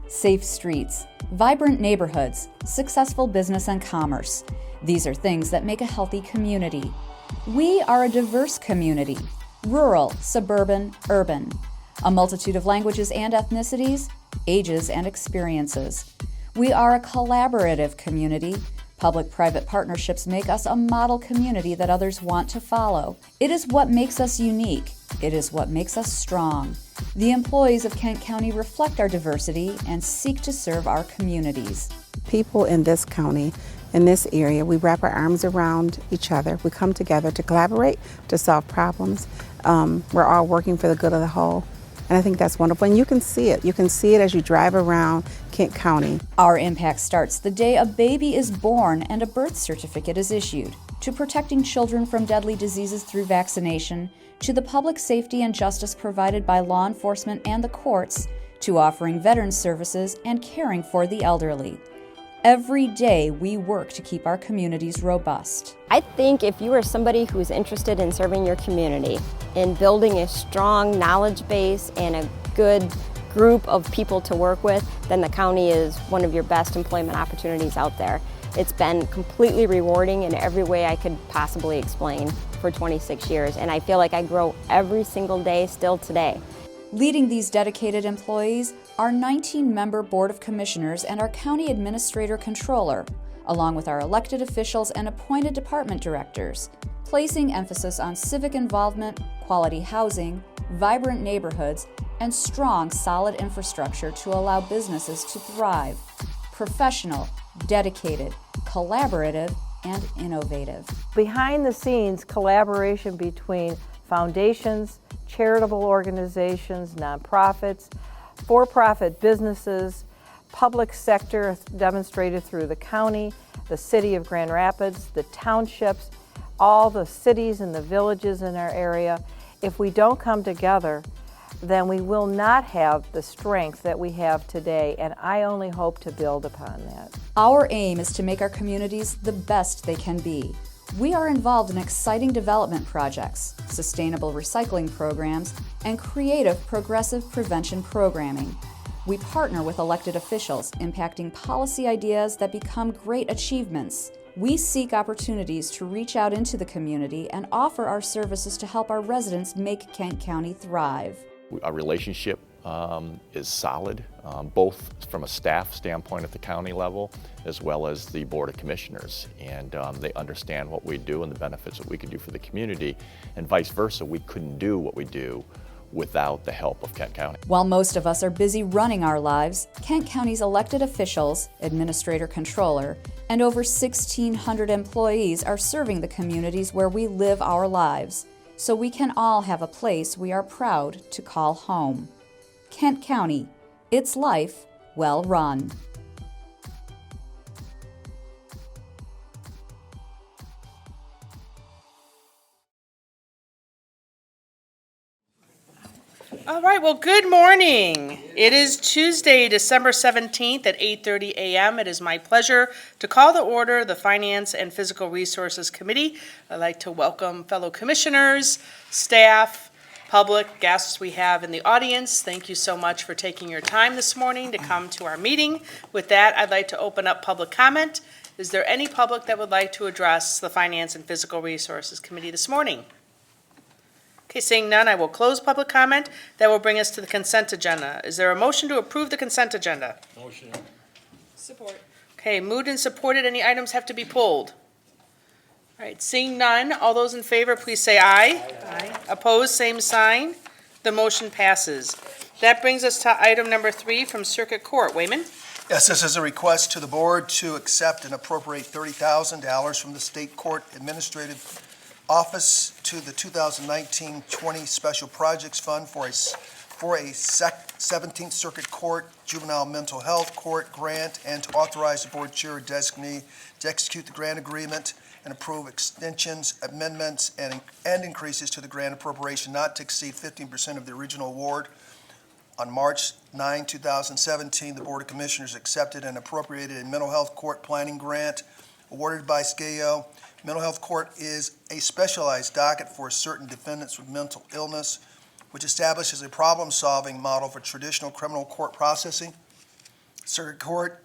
safe streets, vibrant neighborhoods, successful business and commerce. These are things that make a healthy community. We are a diverse community, rural, suburban, urban, a multitude of languages and ethnicities, ages and experiences. We are a collaborative community. Public-private partnerships make us a model community that others want to follow. It is what makes us unique. It is what makes us strong. The employees of Kent County reflect our diversity and seek to serve our communities. People in this county, in this area, we wrap our arms around each other. We come together to collaborate, to solve problems. We're all working for the good of the whole. And I think that's wonderful. And you can see it. You can see it as you drive around Kent County. Our impact starts the day a baby is born and a birth certificate is issued, to protecting children from deadly diseases through vaccination, to the public safety and justice provided by law enforcement and the courts, to offering veteran services and caring for the elderly. Every day we work to keep our communities robust. I think if you are somebody who is interested in serving your community, in building a strong knowledge base and a good group of people to work with, then the county is one of your best employment opportunities out there. It's been completely rewarding in every way I could possibly explain for 26 years, and I feel like I grow every single day still today. Leading these dedicated employees, our 19-member Board of Commissioners and our County Administrator Controller, along with our elected officials and appointed department directors, placing emphasis on civic involvement, quality housing, vibrant neighborhoods, and strong, solid infrastructure to allow businesses to thrive. Professional, dedicated, collaborative, and innovative. Behind the scenes, collaboration between foundations, charitable organizations, nonprofits, for-profit businesses, public sector demonstrated through the county, the city of Grand Rapids, the townships, all the cities and the villages in our area. If we don't come together, then we will not have the strength that we have today, and I only hope to build upon that. Our aim is to make our communities the best they can be. We are involved in exciting development projects, sustainable recycling programs, and creative progressive prevention programming. We partner with elected officials, impacting policy ideas that become great achievements. We seek opportunities to reach out into the community and offer our services to help our residents make Kent County thrive. Our relationship is solid, both from a staff standpoint at the county level as well as the Board of Commissioners. And they understand what we do and the benefits that we can do for the community, and vice versa. We couldn't do what we do without the help of Kent County. While most of us are busy running our lives, Kent County's elected officials, administrator controller, and over 1,600 employees are serving the communities where we live our lives, so we can all have a place we are proud to call home. Kent County, its life well run. All right, well, good morning. It is Tuesday, December 17th at 8:30 a.m. It is my pleasure to call to order the Finance and Physical Resources Committee. I'd like to welcome fellow commissioners, staff, public, guests we have in the audience. Thank you so much for taking your time this morning to come to our meeting. With that, I'd like to open up public comment. Is there any public that would like to address the Finance and Physical Resources Committee this morning? Okay, seeing none, I will close public comment. That will bring us to the consent agenda. Is there a motion to approve the consent agenda? Motion. Support. Okay, moved and supported. Any items have to be pulled? All right, seeing none, all those in favor, please say aye. Aye. Opposed, same sign. The motion passes. That brings us to item number 3 from Circuit Court. Wayman? Yes, this is a request to the board to accept and appropriate $30,000 from the State Court Administrative Office to the 2019-20 Special Projects Fund for a 17th Circuit Court Juvenile Mental Health Court grant, and to authorize the board chair or designee to execute the grant agreement and approve extensions, amendments, and increases to the grant appropriation not to exceed 15% of the original award. On March 9, 2017, the Board of Commissioners accepted and appropriated a mental health court planning grant awarded by SCAO. Mental health court is a specialized docket for certain defendants with mental illness, which establishes a problem-solving model for traditional criminal court processing. Circuit Court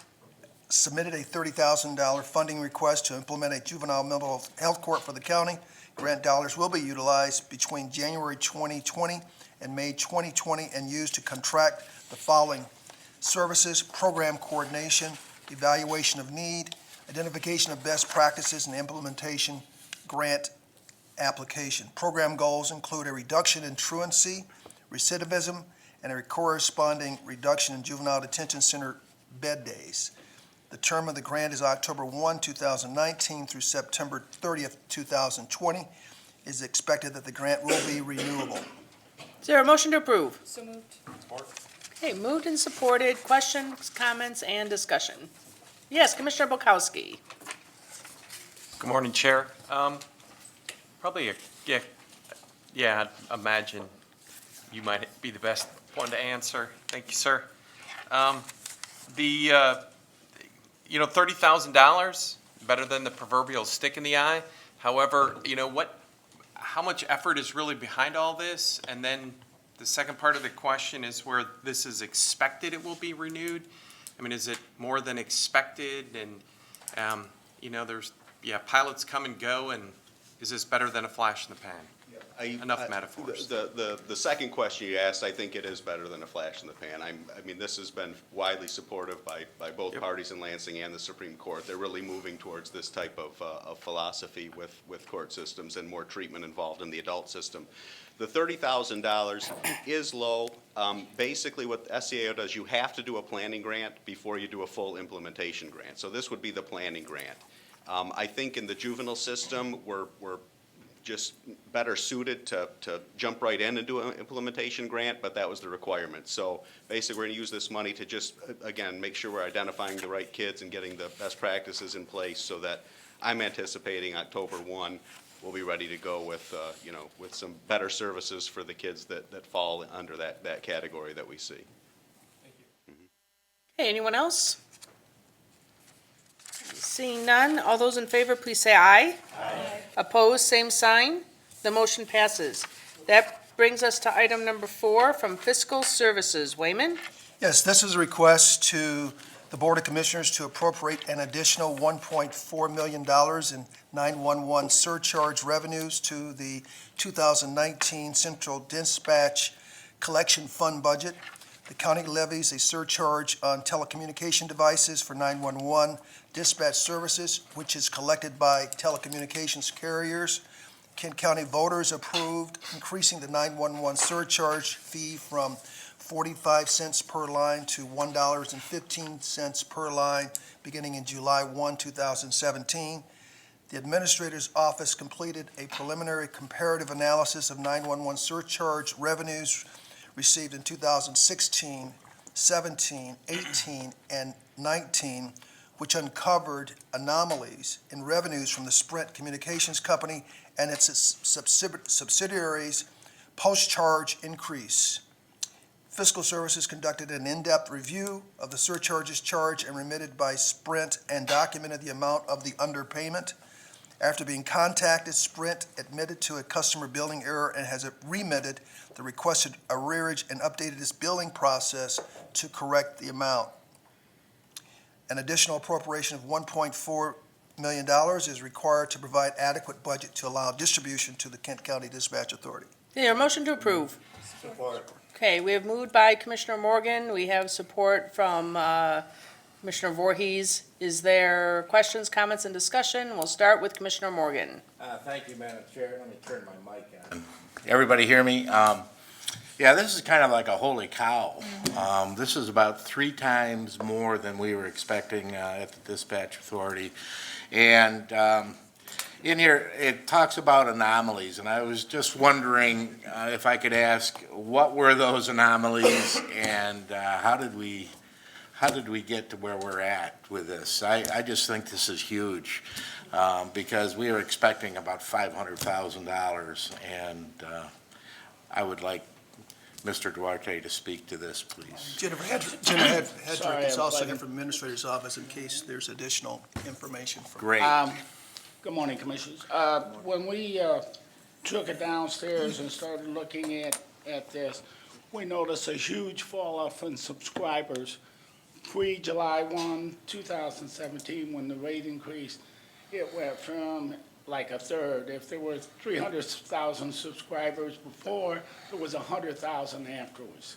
submitted a $30,000 funding request to implement a juvenile mental health court for the county. Grant dollars will be utilized between January 2020 and May 2020 and used to contract the following services: program coordination, evaluation of need, identification of best practices, and implementation grant application. Program goals include a reduction in truancy, recidivism, and a corresponding reduction in juvenile detention center bed days. The term of the grant is October 1, 2019 through September 30th, 2020. It is expected that the grant will be renewable. Is there a motion to approve? So moved. Okay, moved and supported. Questions, comments, and discussion? Yes, Commissioner Bukowski. Good morning, Chair. Probably, I'd imagine you might be the best one to answer. Thank you, sir. $30,000, better than the proverbial stick in the eye. However, how much effort is really behind all this? And then the second part of the question is where this is expected it will be renewed. I mean, is it more than expected? And, there's, pilots come and go, and is this better than a flash in the pan? Enough metaphors. The second question you asked, I think it is better than a flash in the pan. This has been widely supported by both parties in Lansing and the Supreme Court. They're really moving towards this type of philosophy with court systems and more treatment involved in the adult system. The $30,000 is low. Basically, what the SCAO does, you have to do a planning grant before you do a full implementation grant. So this would be the planning grant. I think in the juvenile system, we're just better suited to jump right in and do an implementation grant, but that was the requirement. So basically, we're going to use this money to just, again, make sure we're identifying the right kids and getting the best practices in place so that I'm anticipating October 1, we'll be ready to go with, with some better services for the kids that fall under that category that we see. Thank you. Hey, anyone else? Seeing none, all those in favor, please say aye. Aye. Opposed, same sign. The motion passes. That brings us to item number 4 from Fiscal Services. Wayman? Yes, this is a request to the Board of Commissioners to appropriate an additional $1.4 million in 911 surcharge revenues to the 2019 Central Dispatch Collection Fund budget. The county levies a surcharge on telecommunication devices for 911 dispatch services, which is collected by telecommunications carriers. Kent County voters approved increasing the 911 surcharge fee from 45 cents per line to $1.15 per line beginning in July 1, 2017. The Administrator's Office completed a preliminary comparative analysis of 911 surcharge revenues received in 2016, 17, 18, and 19, which uncovered anomalies in revenues from the Sprint Communications Company and its subsidiaries post-charge increase. Fiscal Services conducted an in-depth review of the surcharges charged and remitted by Sprint and documented the amount of the underpayment. After being contacted, Sprint admitted to a customer billing error and has remitted the requested arrearage and updated its billing process to correct the amount. An additional appropriation of $1.4 million is required to provide adequate budget to allow distribution to the Kent County Dispatch Authority. Is there a motion to approve? Support. Okay, we have moved by Commissioner Morgan. We have support from Commissioner Voorhees. Is there questions, comments, and discussion? We'll start with Commissioner Morgan. Thank you, Madam Chair. Let me turn my mic on. Everybody hear me? Yeah, this is kind of like a holy cow. This is about 3 times more than we were expecting at the Dispatch Authority. And in here, it talks about anomalies, and I was just wondering if I could ask, what were those anomalies, and how did we get to where we're at with this? I just think this is huge because we were expecting about $500,000, and I would like Mr. Duarte to speak to this, please. Jennifer Hedrick is also here from the Administrator's Office in case there's additional information. Great. Good morning, Commissioners. When we took it downstairs and started looking at this, we noticed a huge fall off in subscribers pre-July 1, 2017, when the rate increased, it went from like a third. If there were 300,000 subscribers before, there was 100,000 afterwards.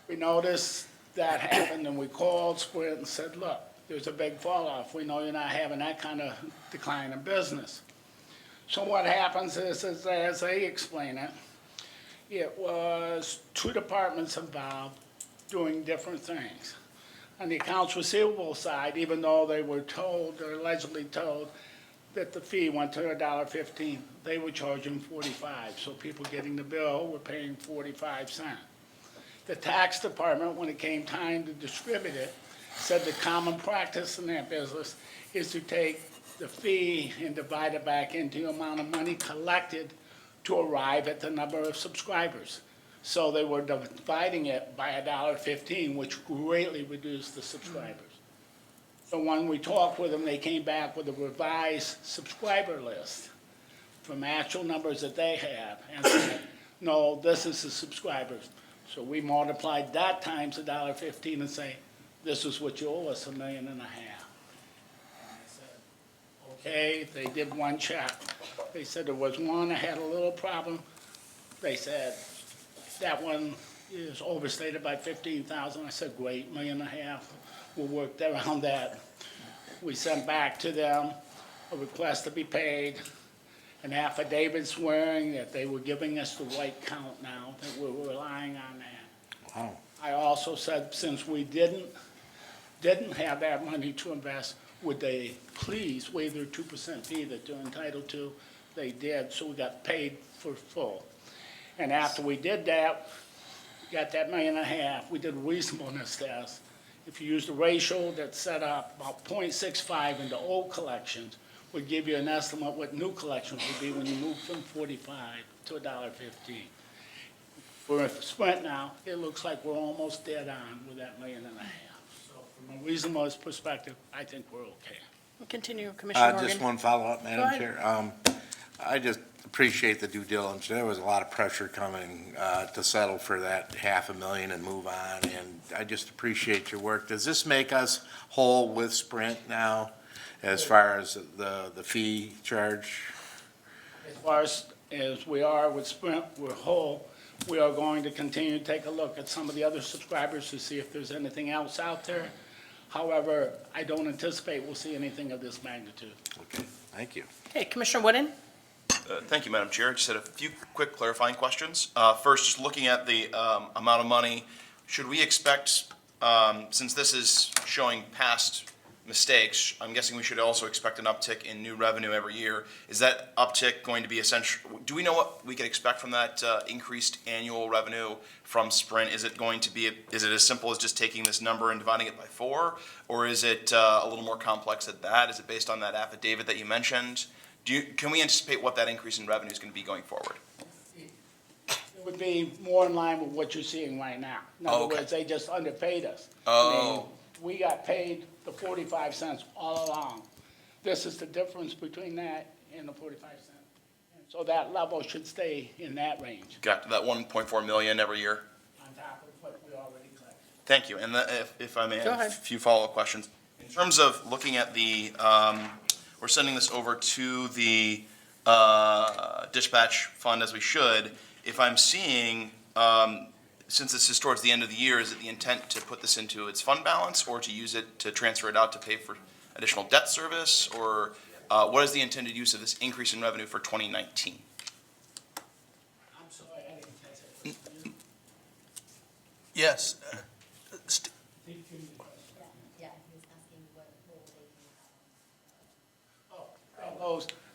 We noticed that happened, and we called Sprint and said, look, there's a big fall off. We know you're not having that kind of decline in business. So what happens is as they explain it, it was two departments involved doing different things. On the accounts receivable side, even though they were told, or allegedly told, that the fee went to $1.15, they were charging 45. So people getting the bill were paying 45 cents. The tax department, when it came time to distribute it, said the common practice in that business is to take the fee and divide it back into the amount of money collected to arrive at the number of subscribers. So they were dividing it by $1.15, which greatly reduced the subscribers. So when we talked with them, they came back with a revised subscriber list from actual numbers that they have and said, no, this is the subscribers. So we multiplied that times $1.15 and say, this is what you owe us, $1.5 million. And I said, okay, they did one check. They said there was one that had a little problem. They said, that one is overstated by 15,000. I said, great, $1.5 million. We'll work around that. We sent back to them a request to be paid, an affidavit swearing that they were giving us the right count now, that we were relying on that. Wow. I also said, since we didn't have that money to invest, would they please waive their 2% fee that they're entitled to? They did, so we got paid for full. And after we did that, we got that $1.5 million. We did a reasonableness test. If you use the ratio that's set up, about 0.65 into old collections would give you an estimate what new collections would be when you move from 45 to $1.15. For Sprint now, it looks like we're almost dead on with that $1.5 million. So from a reasonableness perspective, I think we're okay. We'll continue, Commissioner Morgan. Just one follow-up, Go Madam ahead. Chair. I just appreciate the due diligence. There was a lot of pressure coming to settle for that $500,000 and move on, and I just appreciate your work. Does this make us whole with Sprint now, as far as the fee charge? As far as we are with Sprint, we're whole. We are going to continue to take a look at some of the other subscribers to see if there's anything else out there. However, I don't anticipate we'll see anything of this magnitude. Okay, thank you. Okay, Commissioner Wooden? Thank you, Madam Chair. I just had a few quick clarifying questions. First, just looking at the amount of money, should we expect, since this is showing past mistakes, I'm guessing we should also expect an uptick in new revenue every year. Is that uptick going to be essential? Do we know what we can expect from that increased annual revenue from Sprint? Is it going to be, is it as simple as just taking this number and dividing it by 4? Or is it a little more complex than that? Is it based on that affidavit that you mentioned? Can we anticipate what that increase in revenue is going to be going forward? It would be more in line with what you're seeing right now. In other Okay. words, they just underpaid us. Oh. We got paid the 45 cents all along. This is the difference between that and the 45 cents. And so that level should stay in that range Got that 1.4 million every year? on top of what we already collected. Thank you. And if I may, Go have ahead. a few follow-up questions. In terms of looking at the, we're sending this over to the dispatch fund as we should. If I'm seeing, since this is towards the end of the year, is it the intent to put this into its fund balance or to use it to transfer it out to pay for additional debt service? Or what is the intended use of this increase in revenue for 2019? I'm sorry, I didn't catch it. Yes.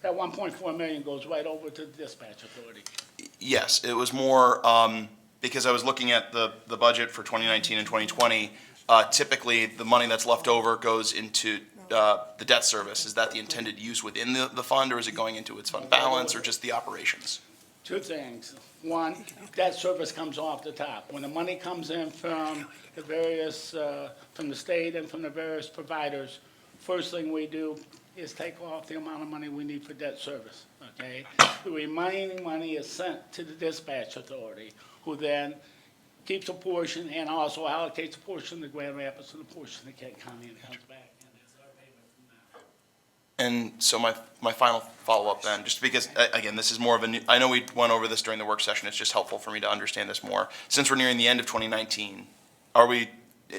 That 1.4 million goes right over to the dispatch authority. Yes, it was more, because I was looking at the budget for 2019 and 2020. Typically, the money that's left over goes into the debt service. Is that the intended use within the fund, or is it going into its fund balance, or just the operations? Two things. One, debt service comes off the top. When the money comes in from the various, from the state and from the various providers, first thing we do is take off the amount of money we need for debt service, okay? The remaining money is sent to the dispatch authority, who then keeps a portion and also allocates a portion to Grand Rapids and a portion to Kent County, and it comes back. And it's our payment from that. And so my final follow-up then, just because, again, this is more of a new, I know we went over this during the work session, it's just helpful for me to understand this more. Since we're nearing the end of 2019,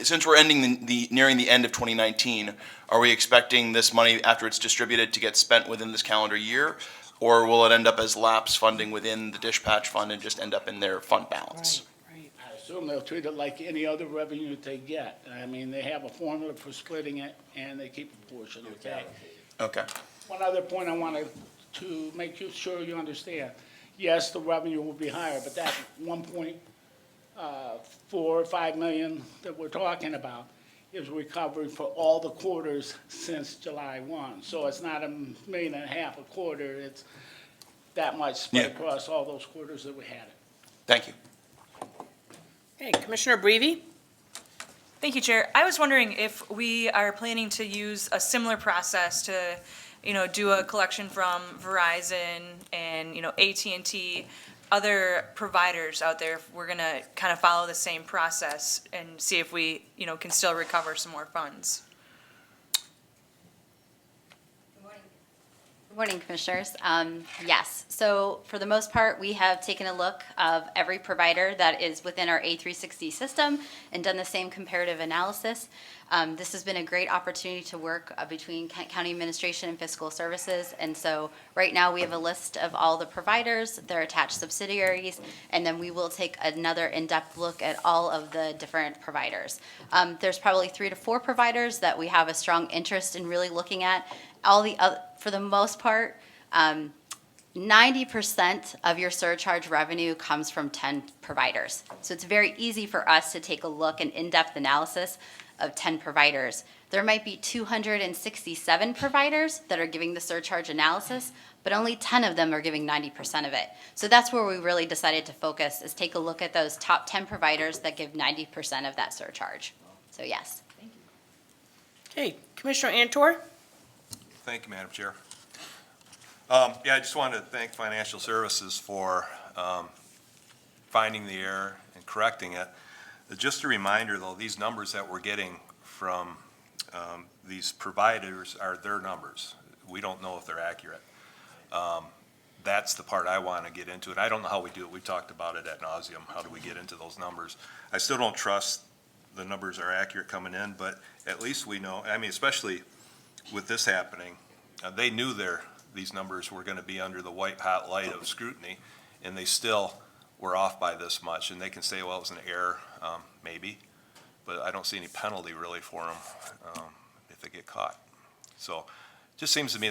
since we're nearing the end of 2019, are we expecting this money, after it's distributed, to get spent within this calendar year? Or will it end up as lapse funding within the dispatch fund and just end up in their fund balance? I assume they'll treat it like any other revenue that they get. I mean, they have a formula for splitting it, and they keep a portion, okay? Okay. One other point I wanted to make sure you understand. Yes, the revenue will be higher, but that 1.4 or 5 million that we're talking about is recovery for all the quarters since July 1. So it's not $1.5 million a quarter, it's that much spread across all those quarters that we had it. Thank you. Okay, Commissioner Breivy? Thank you, Chair. I was wondering if we are planning to use a similar process to, do a collection from Verizon and, AT&T, other providers out there, if we're going to kind of follow the same process and see if we, can still recover some more funds. Good morning, Commissioners. Yes, so for the most part, we have taken a look of every provider that is within our A360 system and done the same comparative analysis. This has been a great opportunity to work between Kent County Administration and Fiscal Services. And so right now we have a list of all the providers, their attached subsidiaries, and then we will take another in-depth look at all of the different providers. There's probably 3 to 4 providers that we have a strong interest in really looking at. All the other, for the most part, 90% of your surcharge revenue comes from 10 providers. So it's very easy for us to take a look, an in-depth analysis of 10 providers. There might be 267 providers that are giving the surcharge analysis, but only 10 of them are giving 90% of it. So that's where we really decided to focus, is take a look at those top 10 providers that give 90% of that surcharge. So yes. Thank you. Okay, Commissioner Antor? Thank you, Madam Chair. I just wanted to thank Financial Services for finding the error and correcting it. Just a reminder, though, these numbers that we're getting from these providers are their numbers. We don't know if they're accurate. That's the part I want to get into, and I don't know how we do it. We talked about it ad nauseum. How do we get into those numbers? I still don't trust the numbers are accurate coming in, but at least we know, especially with this happening, they knew these numbers were going to be under the white hot light of scrutiny, and they still were off by this much. And they can say, well, it was an error, maybe, but I don't see any penalty really for them if they get caught. So it just seems to me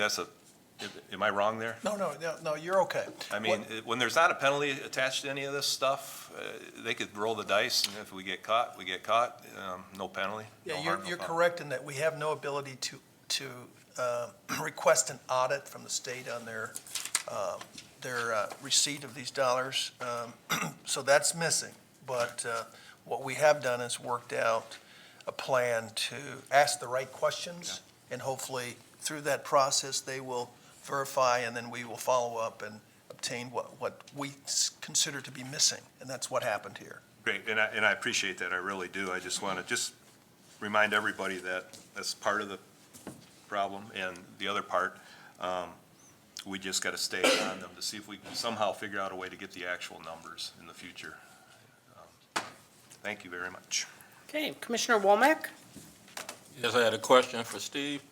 am I wrong there? No, you're okay. When there's not a penalty attached to any of this stuff, they could roll the dice, and if we get caught, we get caught. No penalty. Yeah, you're correct in that we have no ability to request an audit from the state on their receipt of these dollars. So that's missing. But what we have done is worked out a plan to ask the right questions, and hopefully through that process they will verify, and then we will follow up and obtain what we consider to be missing, and that's what happened here. Great, and I appreciate that. I really do. I just want to remind everybody that that's part of the problem, and the other part, we just got to stay on them to see if we can somehow figure out a way to get the actual numbers in the future. Thank you very much. Okay, Commissioner Womack? Yes, I had a question for Steve.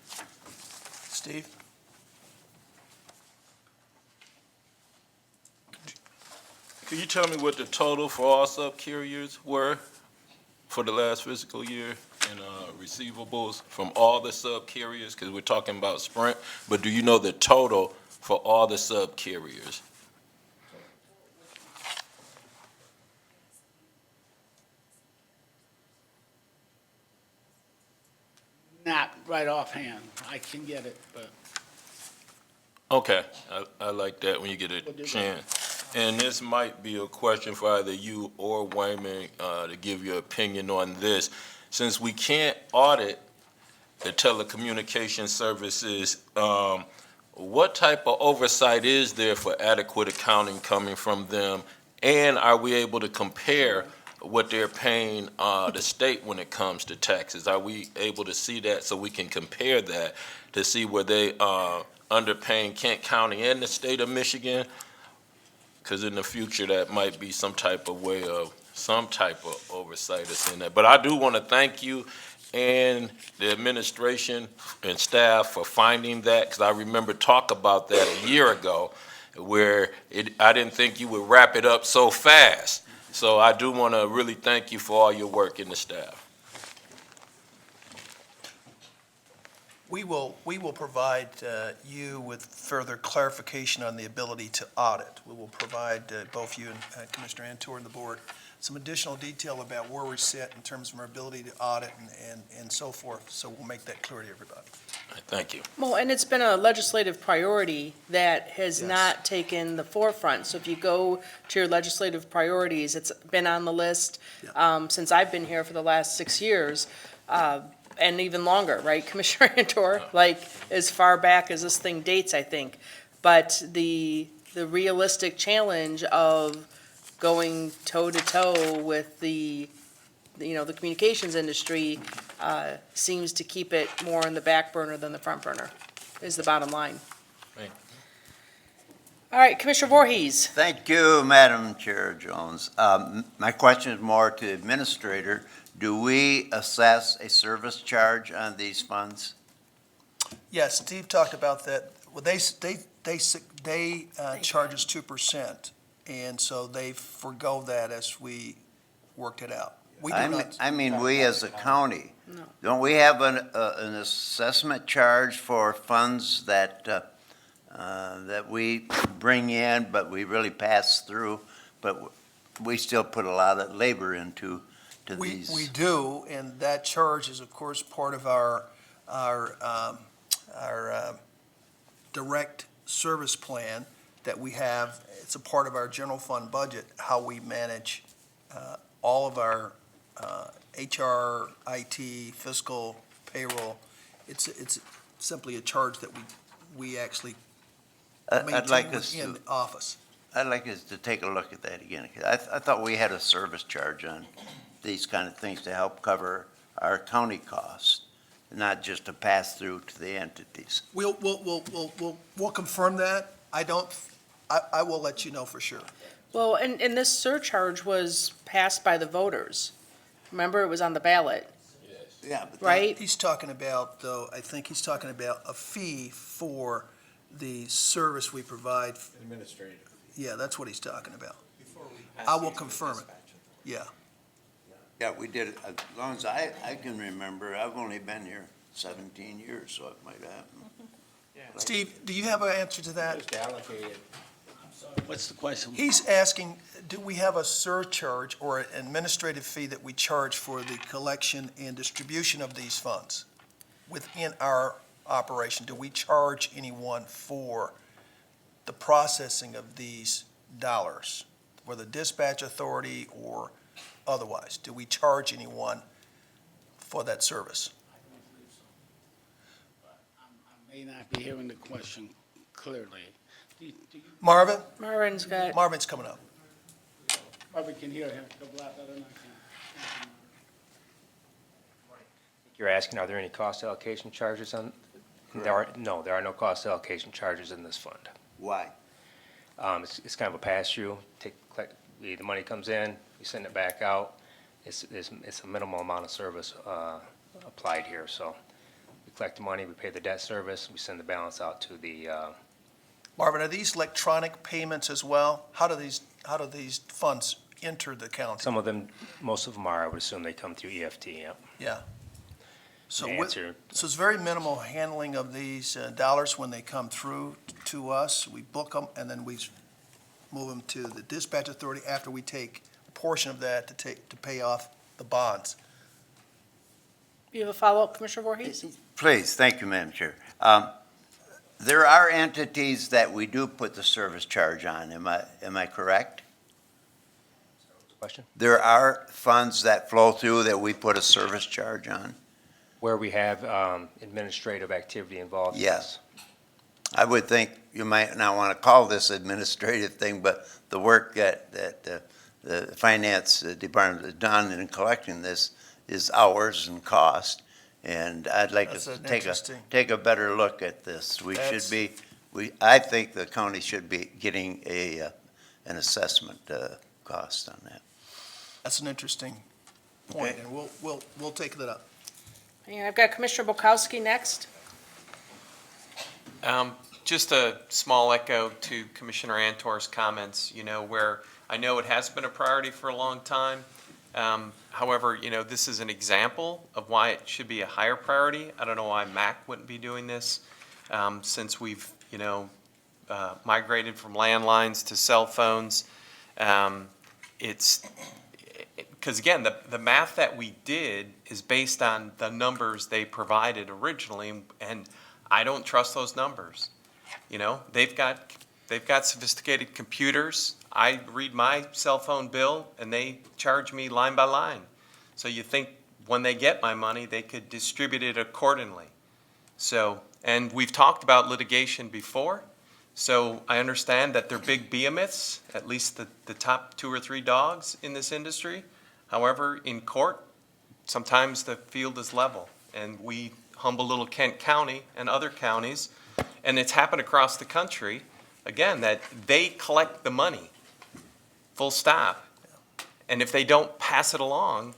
Steve? Could you tell me what the total for all sub-carriers were for the last fiscal year in receivables from all the sub-carriers? Because we're talking about Sprint, but do you know the total for all the sub-carriers? Not right offhand. I can get it, but. Okay, I like that when you get a chance. And this might be a question for either you or Wayman to give your opinion on this. Since we can't audit the telecommunication services, what type of oversight is there for adequate accounting coming from them? And are we able to compare what they're paying the state when it comes to taxes? Are we able to see that so we can compare that to see where they are underpaying Kent County and the state of Michigan? Because in the future, that might be some type of way of, some type of oversight that's in that. But I do want to thank you and the administration and staff for finding that, because I remember talk about that a year ago, where I didn't think you would wrap it up so fast. So I do want to really thank you for all your work in the staff. We will provide you with further clarification on the ability to audit. We will provide both you and Commissioner Antor and the board some additional detail about where we sit in terms of our ability to audit and so forth. So we'll make that clear to everybody. Thank you. Well, and it's been a legislative priority that has not taken the forefront. So if you go to your legislative priorities, it's been on the list since I've been here for the last 6 years. And even longer, right, Commissioner Antor? Like, as far back as this thing dates, I think. But the realistic challenge of going toe-to-toe with the communications industry seems to keep it more in the back burner than the front burner, is the bottom line. Right. All right, Commissioner Voorhees. Thank you, Madam Chair Jones. My question is more to the administrator. Do we assess a service charge on these funds? Yes, Steve talked about that. Well, they charge us 2%, and so they forgo that as we worked it out. We do not. I mean, we as a county. No. Don't we have an assessment charge for funds that that we bring in, but we really pass through, but we still put a lot of labor into these? We do, and that charge is, of course, part of our direct service plan that we have. It's a part of our general fund budget, how we manage all of our HR, IT, fiscal, payroll. It's simply a charge that we actually maintain within the office. I'd like us to take a look at that again. I thought we had a service charge on these kind of things to help cover our county costs, not just to pass through to the entities. We'll confirm that. I will let you know for sure. Well, and this surcharge was passed by the voters. Remember, it was on the ballot. Yeah, but right? He's talking about, though, I think he's talking about a fee for the service we provide. Administrative. Yeah, that's what he's talking about. I will confirm it. Yeah. Yeah, we did it, as long as I can remember. I've only been here 17 years, so it might happen. Steve, do you have an answer to that? Just allocated. What's the question? He's asking, do we have a surcharge or an administrative fee that we charge for the collection and distribution of these funds within our operation? Do we charge anyone for the processing of these dollars, whether dispatch authority or otherwise? Do we charge anyone for that service? I may not be hearing the question clearly. Marvin? Marvin's coming up. Probably can hear him a lot better than I can. You're asking, are there any cost allocation charges on? There are no cost allocation charges in this fund. Why? It's kind of a pass-through. The money comes in, we send it back out. It's a minimal amount of service applied here. So we collect the money, we pay the debt service, we send the balance out to the. Marvin, are these electronic payments as well? How do these funds enter the county? Some of them, most of them are. I would assume they come through EFT. Yep. Yeah. So The answer- it's very minimal handling of these dollars when they come through to us. We book them and then we move them to the dispatch authority after we take a portion of that to pay off the bonds. You have a follow-up, Commissioner Voorhees? Please, thank you, Madam Chair. There are entities that we do put the service charge on, am I correct? Question? There are funds that flow through that we put a service charge on? Where we have administrative activity involved. Yes. I would think you might not want to call this administrative thing, but the work that the finance department has done in collecting this is hours and cost. And I'd like That's to an take interesting- a better look at this. We That's- should be, I think the county should be getting an assessment cost on that. That's an interesting point, Okay. and we'll take that up. And I've got Commissioner Bukowski next. Just a small echo to Commissioner Antor's comments, where I know it has been a priority for a long time. However, this is an example of why it should be a higher priority. I don't know why MAC wouldn't be doing this, since we've, migrated from landlines to cell phones. Because again, the math that we did is based on the numbers they provided originally, and I don't trust those numbers. They've got sophisticated computers. I read my cell phone bill and they charge me line by line. So you think when they get my money, they could distribute it accordingly. So, and we've talked about litigation before. So I understand that they're big behemoths, at least the top 2 or 3 dogs in this industry. However, in court, sometimes the field is level, and we humble little Kent County and other counties, and it's happened across the country, again, that they collect the money, full stop. And if they don't pass it along,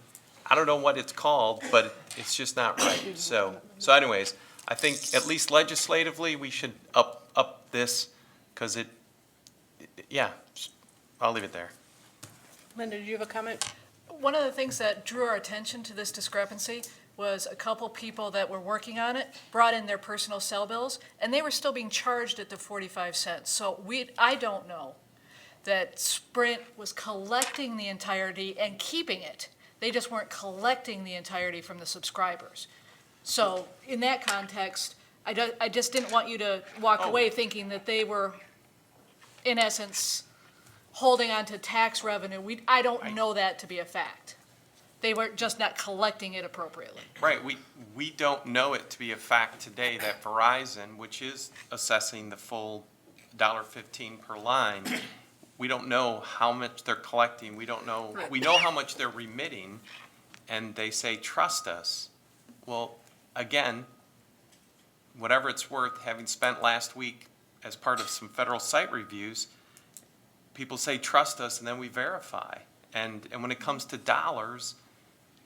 I don't know what it's called, but it's just not right. So anyways, I think at least legislatively, we should up this, because I'll leave it there. Linda, did you have a comment? One of the things that drew our attention to this discrepancy was a couple people that were working on it brought in their personal cell bills, and they were still being charged at the 45 cents. So I don't know that Sprint was collecting the entirety and keeping it. They just weren't collecting the entirety from the subscribers. So in that context, I just didn't want you to walk away thinking that they were, in essence, holding on to tax revenue. I don't know that to be a fact. They were just not collecting it appropriately. Right, we don't know it to be a fact today that Verizon, which is assessing the full $1.15 per line, we don't know how much they're collecting, we don't know, we know how much they're remitting, and they say, trust us. Well, again, whatever it's worth, having spent last week as part of some federal site reviews, people say, trust us, and then we verify. And when it comes to dollars,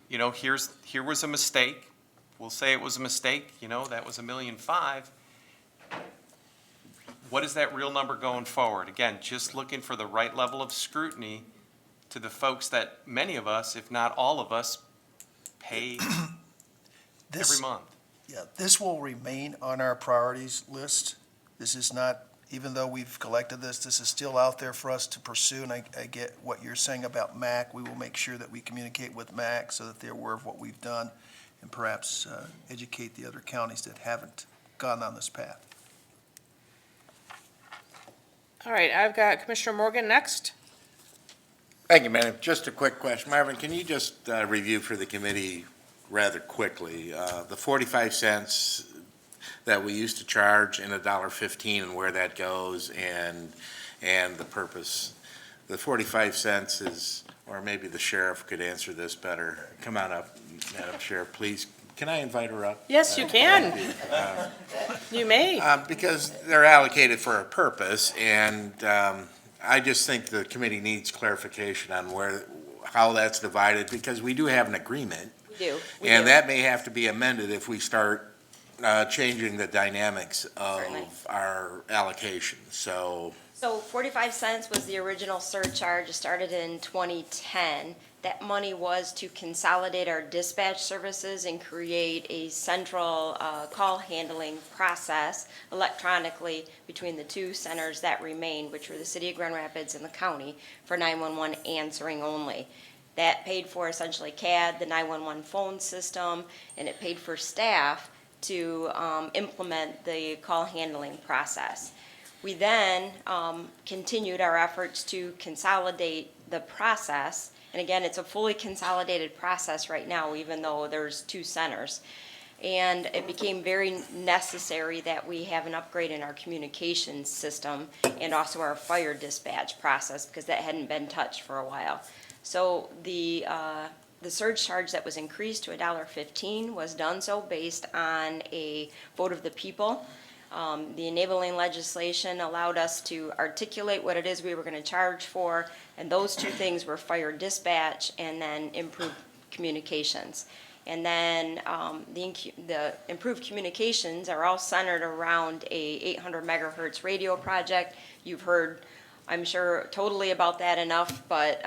here was a mistake. We'll say it was a mistake, that was $1.5 million. What is that real number going forward? Again, just looking for the right level of scrutiny to the folks that many of us, if not all of us, pay every month. Yeah, this will remain on our priorities list. This is not, even though we've collected this is still out there for us to pursue, and I get what you're saying about MAC. We will make sure that we communicate with MAC so that they're aware of what we've done, and perhaps educate the other counties that haven't gone on this path. All right, I've got Commissioner Morgan next. Thank you, Madam. Just a quick question. Marvin, can you just review for the committee rather quickly the 45 cents that we used to charge in $1.15 and where that goes and the purpose? The 45 cents is, or maybe the sheriff could answer this better. Come on up, Madam Sheriff, please. Can I invite her up? Yes, you can. You may. Because they're allocated for a purpose, and I just think the committee needs clarification on how that's divided, because we do have an agreement. We do. And that may have to be amended if we start changing the dynamics of Certainly. our allocation, so. So 45 cents was the original surcharge. It started in 2010. That money was to consolidate our dispatch services and create a central call handling process electronically between the 2 centers that remained, which were the city of Grand Rapids and the county, for 911 answering only. That paid for essentially CAD, the 911 phone system, and it paid for staff to implement the call handling process. We then continued our efforts to consolidate the process. And again, it's a fully consolidated process right now, even though there's 2 centers. And it became very necessary that we have an upgrade in our communications system and also our fire dispatch process, because that hadn't been touched for a while. So the surge charge that was increased to $1.15 was done so based on a vote of the people. The enabling legislation allowed us to articulate what it is we were going to charge for, and those two things were fire dispatch and then improved communications. And then the improved communications are all centered around a 800 megahertz radio project. You've heard, I'm sure, totally about that enough, but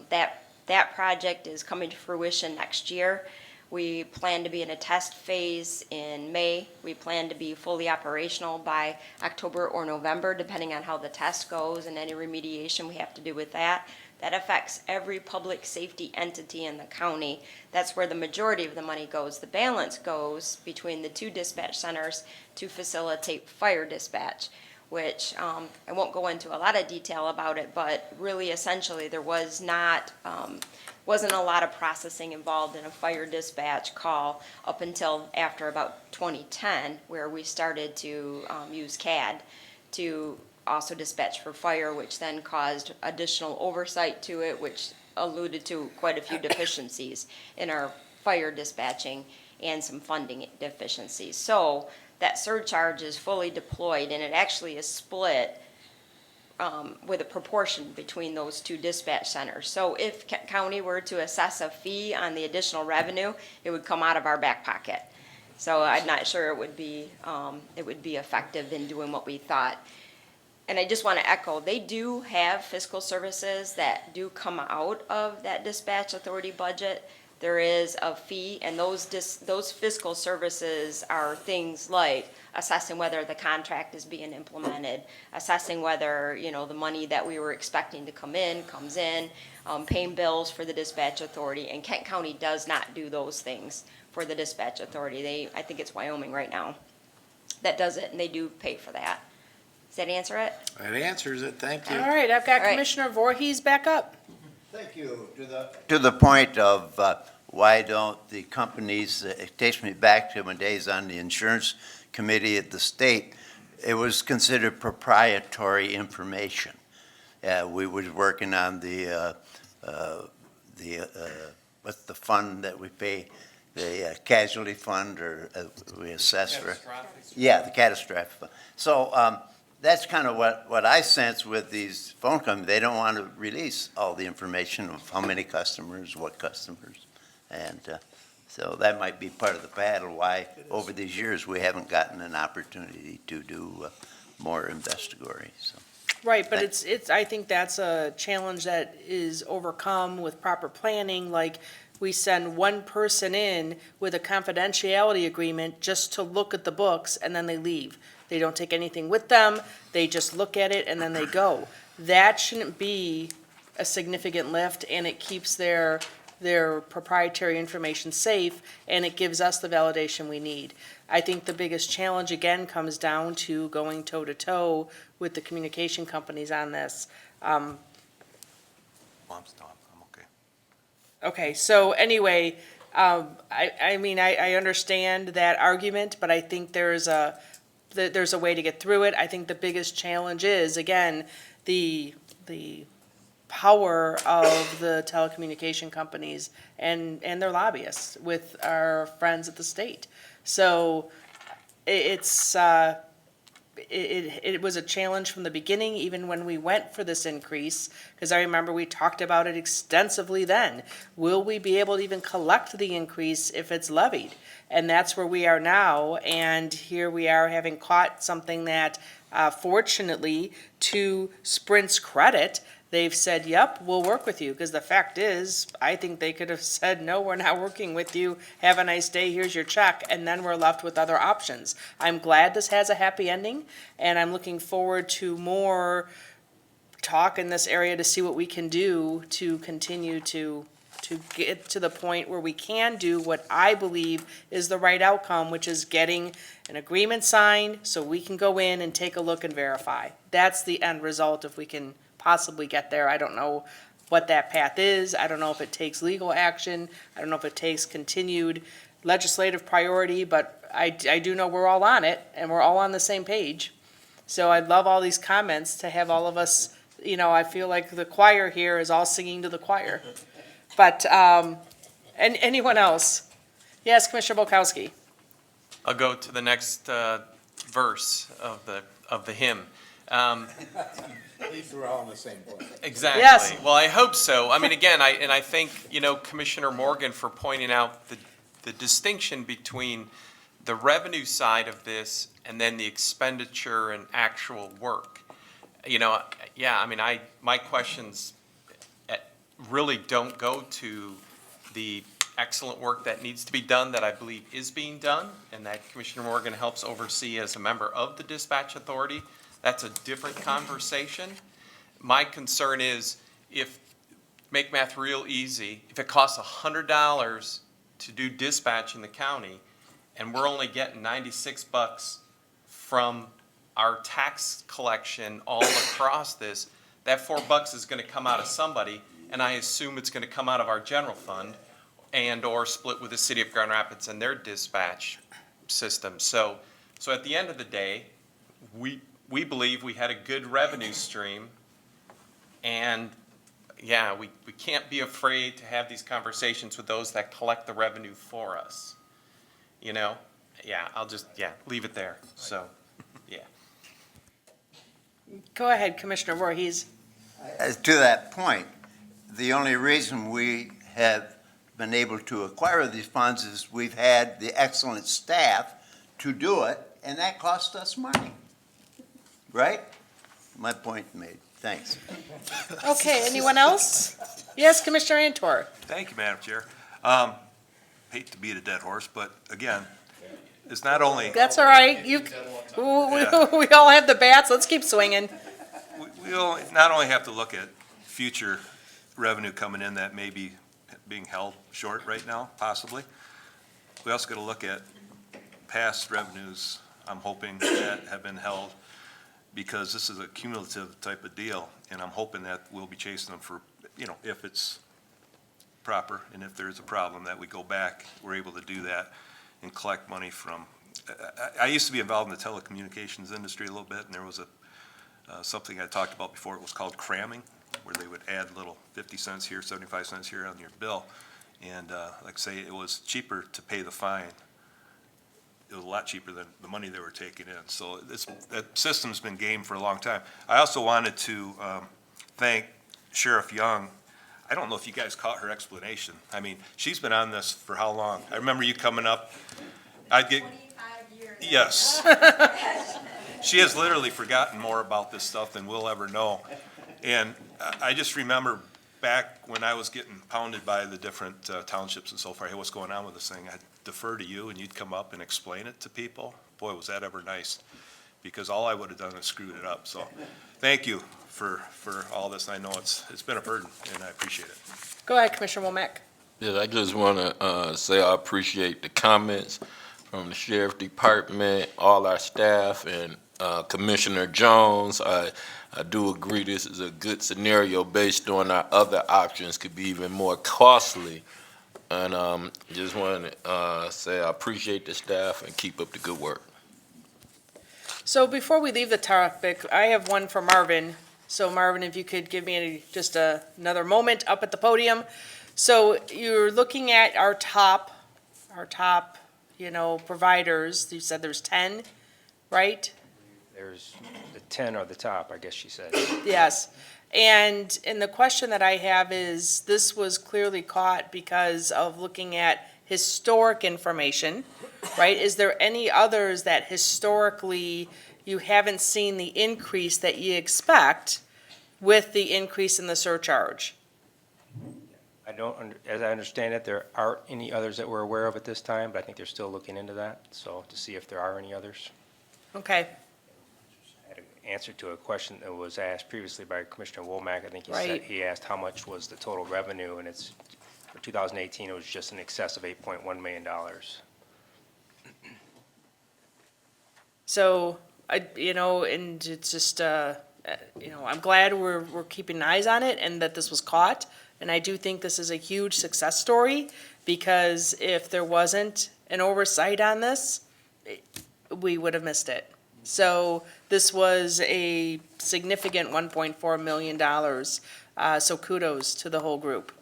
that project is coming to fruition next year. We plan to be in a test phase in May. We plan to be fully operational by October or November, depending on how the test goes and any remediation we have to do with that. That affects every public safety entity in the county. That's where the majority of the money goes. The balance goes between the two dispatch centers to facilitate fire dispatch, which I won't go into a lot of detail about it, but really essentially there wasn't a lot of processing involved in a fire dispatch call up until after about 2010, where we started to use CAD to also dispatch for fire, which then caused additional oversight to it, which alluded to quite a few deficiencies in our fire dispatching and some funding deficiencies. So that surcharge is fully deployed, and it actually is split with a proportion between those two dispatch centers. So if county were to assess a fee on the additional revenue, it would come out of our back pocket. So I'm not sure it would be effective in doing what we thought. And I just want to echo, they do have fiscal services that do come out of that dispatch authority budget. There is a fee, and those fiscal services are things like assessing whether the contract is being implemented, assessing whether, the money that we were expecting to come in, comes in, paying bills for the dispatch authority. And Kent County does not do those things for the dispatch authority. I think it's Wyoming right now that does it, and they do pay for that. Does that answer it? That answers it, thank you. All right, I've got Commissioner Voorhees back up. Thank you. To the point of why don't the companies, it takes me back to my days on the insurance committee at the state, it was considered proprietary information. We was working on what's the fund that we pay, the casualty fund, or we assess for? Yeah, the catastrophic fund. So that's kind of what I sense with these phone companies. They don't want to release all the information of how many customers, what customers. And so that might be part of the battle, why over these years we haven't gotten an opportunity to do more investigatory. So. Right, but I think that's a challenge that is overcome with proper planning. Like, we send one person in with a confidentiality agreement just to look at the books, and then they leave. They don't take anything with them, they just look at it, and then they go. That shouldn't be a significant lift, and it keeps their proprietary information safe, and it gives us the validation we need. I think the biggest challenge, again, comes down to going toe-to-toe with the communication companies on this. I'm okay. Okay, so anyway, I understand that argument, but I think there's a way to get through it. I think the biggest challenge is, again, the power of the telecommunication companies and their lobbyists with our friends at the state. So it was a challenge from the beginning, even when we went for this increase, because I remember we talked about it extensively then. Will we be able to even collect the increase if it's levied? And that's where we are now, and here we are having caught something that, fortunately, to Sprint's credit, they've said, yep, we'll work with you, because the fact is, I think they could have said, no, we're not working with you, have a nice day, here's your check, and then we're left with other options. I'm glad this has a happy ending, and I'm looking forward to more talk in this area to see what we can do to continue to get to the point where we can do what I believe is the right outcome, which is getting an agreement signed so we can go in and take a look and verify. That's the end result if we can possibly get there. I don't know what that path is. I don't know if it takes legal action. I don't know if it takes continued legislative priority, but I do know we're all on it, and we're all on the same page. So I'd love all these comments to have all of us, I feel like the choir here is all singing to the choir. But, and anyone else? Yes, Commissioner Bolkowski. I'll go to the next verse of the hymn. At least we're all in the same place. Exactly. Yes. Well, I hope so. I mean, again, I think, Commissioner Morgan for pointing out the distinction between the revenue side of this and then the expenditure and actual work. My questions really don't go to the excellent work that needs to be done that I believe is being done and that Commissioner Morgan helps oversee as a member of the dispatch authority. That's a different conversation. My concern is make math real easy, if it costs $100 to do dispatch in the county and we're only getting $96 from our tax collection all across this, that $4 is going to come out of somebody, and I assume it's going to come out of our general fund and or split with the city of Grand Rapids and their dispatch system. So at the end of the day, we believe we had a good revenue stream, and we can't be afraid to have these conversations with those that collect the revenue for us. I'll just leave it there. So, Go ahead, Commissioner Voorhees. To that point, the only reason we have been able to acquire these funds is we've had the excellent staff to do it, and that cost us money. Right? My point made. Thanks. Okay, anyone else? Yes, Commissioner Antor. Thank you, Madam Chair. Hate to beat a dead horse, but again, it's not only. That's all right. We all have the bats. Let's keep swinging. We not only have to look at future revenue coming in that may be being held short right now, possibly. We also got to look at past revenues, I'm hoping, that have been held, because this is a cumulative type of deal, and I'm hoping that we'll be chasing them for, if it's proper, and if there's a problem, that we go back, we're able to do that and collect money from. I used to be involved in the telecommunications industry a little bit, and there was something I talked about before. It was called cramming, where they would add little 50 cents here, 75 cents here on your bill, and like I say, it was cheaper to pay the fine. It was a lot cheaper than the money they were taking in. So that system's been game for a long time. I also wanted to thank Sheriff Young. I don't know if you guys caught her explanation. I mean, she's been on this for how long? I remember you coming up. 25 years. Yes. She has literally forgotten more about this stuff than we'll ever know. And I just remember back when I was getting pounded by the different townships and so forth, hey, what's going on with this thing? I'd defer to you and you'd come up and explain it to people. Boy, was that ever nice, because all I would have done is screwed it up. So thank you for all this. I know it's been a burden, and I appreciate it. Go ahead, Commissioner Womack. Yeah, I just want to say I appreciate the comments from the Sheriff Department, all our staff, and Commissioner Jones. I do agree this is a good scenario based on our other options could be even more costly. And just want to say I appreciate the staff and keep up the good work. So before we leave the topic, I have one for Marvin. So Marvin, if you could give me just another moment up at the podium. So you're looking at our top, providers. You said there's 10, right? There's the 10 are the top, I guess she said. Yes. And the question that I have is, this was clearly caught because of looking at historic information, right? Is there any others that historically you haven't seen the increase that you expect with the increase in the surcharge? As I understand it, there aren't any others that we're aware of at this time, but I think they're still looking into that, so to see if there are any others. Okay. I had an answer to a question that was asked previously by Commissioner Womack. I think he asked how much was the total revenue, and it's for 2018 it was just in excess of $8.1 million. So and it's just I'm glad we're keeping eyes on it and that this was caught. And I do think this is a huge success story because if there wasn't an oversight on this, we would have missed it. So this was a significant $1.4 million, so kudos to the whole group.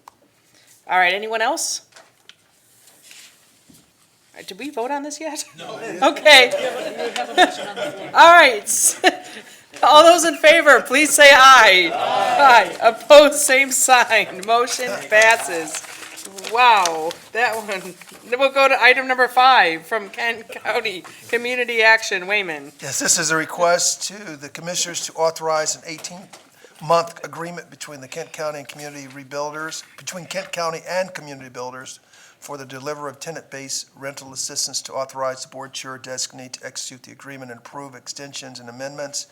All right, anyone else? All right, did we vote on this yet? No. Okay. All right. All those in favor, please say aye. Aye. Opposed, same sign. Motion passes. Wow, that one. Then we'll go to item number 5 from Kent County Community Action. Wayman. Yes, this is a request to the commissioners to authorize an 18-month agreement between the Kent County and Community Rebuilders, between Kent County and Community Builders for the delivery of tenant-based rental assistance, to authorize the board chair designate to execute the agreement and approve extensions and amendments,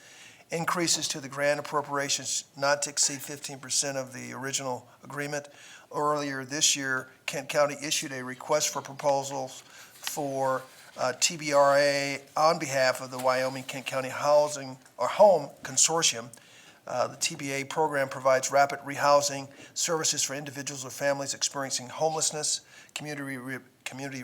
increases to the grant appropriations not to exceed 15% of the original agreement. Earlier this year, Kent County issued a request for proposals for TBRA on behalf of the Wyoming-Kent County Housing or Home Consortium. The TBA program provides rapid rehousing services for individuals or families experiencing homelessness. Community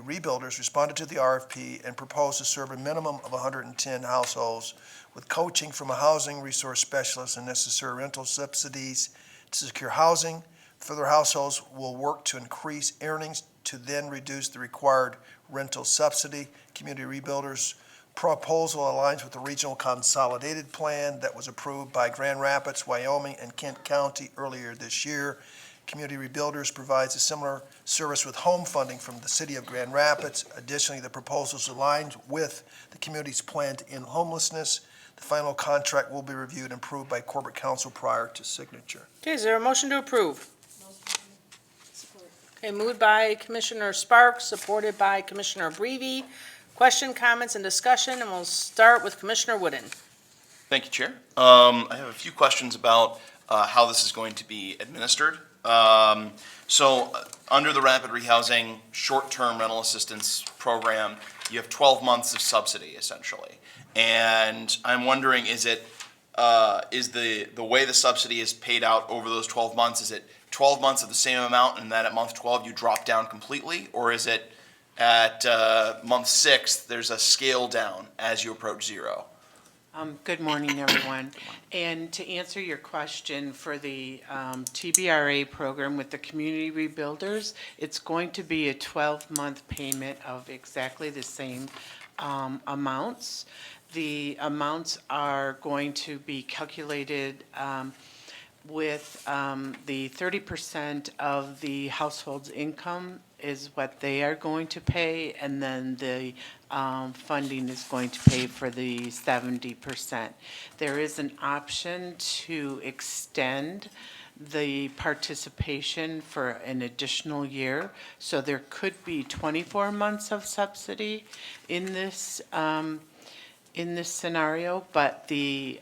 Rebuilders responded to the RFP and proposed to serve a minimum of 110 households with coaching from a housing resource specialist and necessary rental subsidies to secure housing. Further households will work to increase earnings to then reduce the required rental subsidy. Community Rebuilders proposal aligns with the regional consolidated plan that was approved by Grand Rapids, Wyoming, and Kent County earlier this year. Community Rebuilders provides a similar service with home funding from the city of Grand Rapids. Additionally, the proposals aligned with the community's plan to end homelessness. The final contract will be reviewed and approved by corporate counsel prior to signature. Okay, is there a motion to approve? Okay, moved by Commissioner Sparks, supported by Commissioner Breivy. Question, comments, and discussion, and we'll start with Commissioner Wooden. Thank you, Chair. I have a few questions about how this is going to be administered. So under the Rapid Rehousing Short-Term Rental Assistance Program, you have 12 months of subsidy, essentially. And I'm wondering, is the way the subsidy is paid out over those 12 months, is it 12 months of the same amount and then at month 12 you drop down completely? Or is it at month 6 there's a scale down as you approach 0? Good morning, everyone. And to answer your question for the TBRA program with the Community Rebuilders, it's going to be a 12-month payment of exactly the same amounts. The amounts are going to be calculated with the 30% of the household's income is what they are going to pay, and then the funding is going to pay for the 70%. There is an option to extend the participation for an additional year, so there could be 24 months of subsidy in this scenario, but the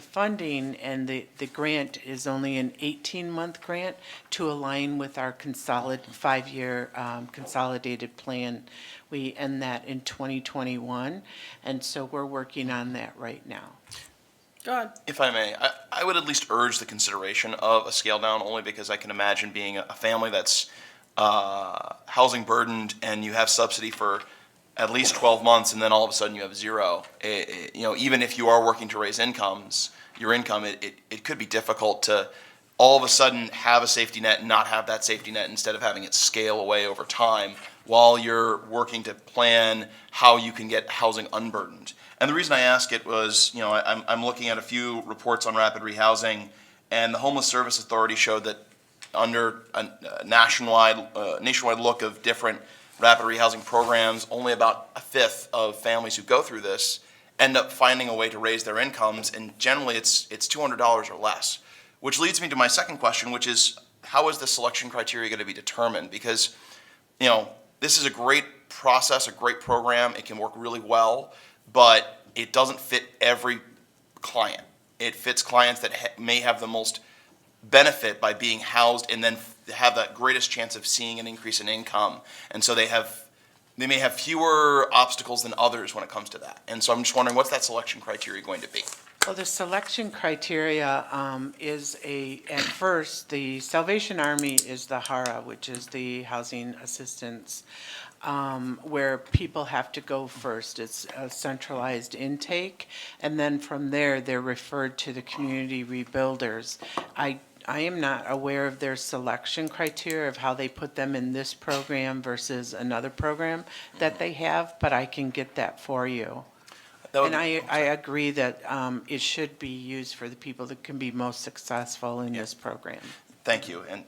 funding and the grant is only an 18-month grant to align with our 5-year consolidated plan. We end that in 2021, and so we're working on that right now. Go ahead. If I may, I would at least urge the consideration of a scale down, only because I can imagine being a family that's housing burdened and you have subsidy for at least 12 months, and then all of a sudden you have 0. Even if you are working to raise your income, it could be difficult to all of a sudden have a safety net and not have that safety net, instead of having it scale away over time while you're working to plan how you can get housing unburdened. And the reason I ask it was, I'm looking at a few reports on rapid rehousing, and the Homeless Service Authority showed that under a nationwide look of different rapid rehousing programs, only about a fifth of families who go through this end up finding a way to raise their incomes, and generally it's $200 or less. Which leads me to my second question, which is, how is the selection criteria going to be determined? Because, this is a great process, a great program, it can work really well, but it doesn't fit every client. It fits clients that may have the most benefit by being housed and then have that greatest chance of seeing an increase in income. And so they may have fewer obstacles than others when it comes to that. And so I'm just wondering, what's that selection criteria going to be? Well, the selection criteria at first, the Salvation Army is the HARA, which is the Housing Assistance, where people have to go first. It's a centralized intake, and then from there, they're referred to the community rebuilders. I am not aware of their selection criteria of how they put them in this program versus another program that they have, but I can get that for you. And I agree that it should be used for the people that can be most successful in this program. Thank you. And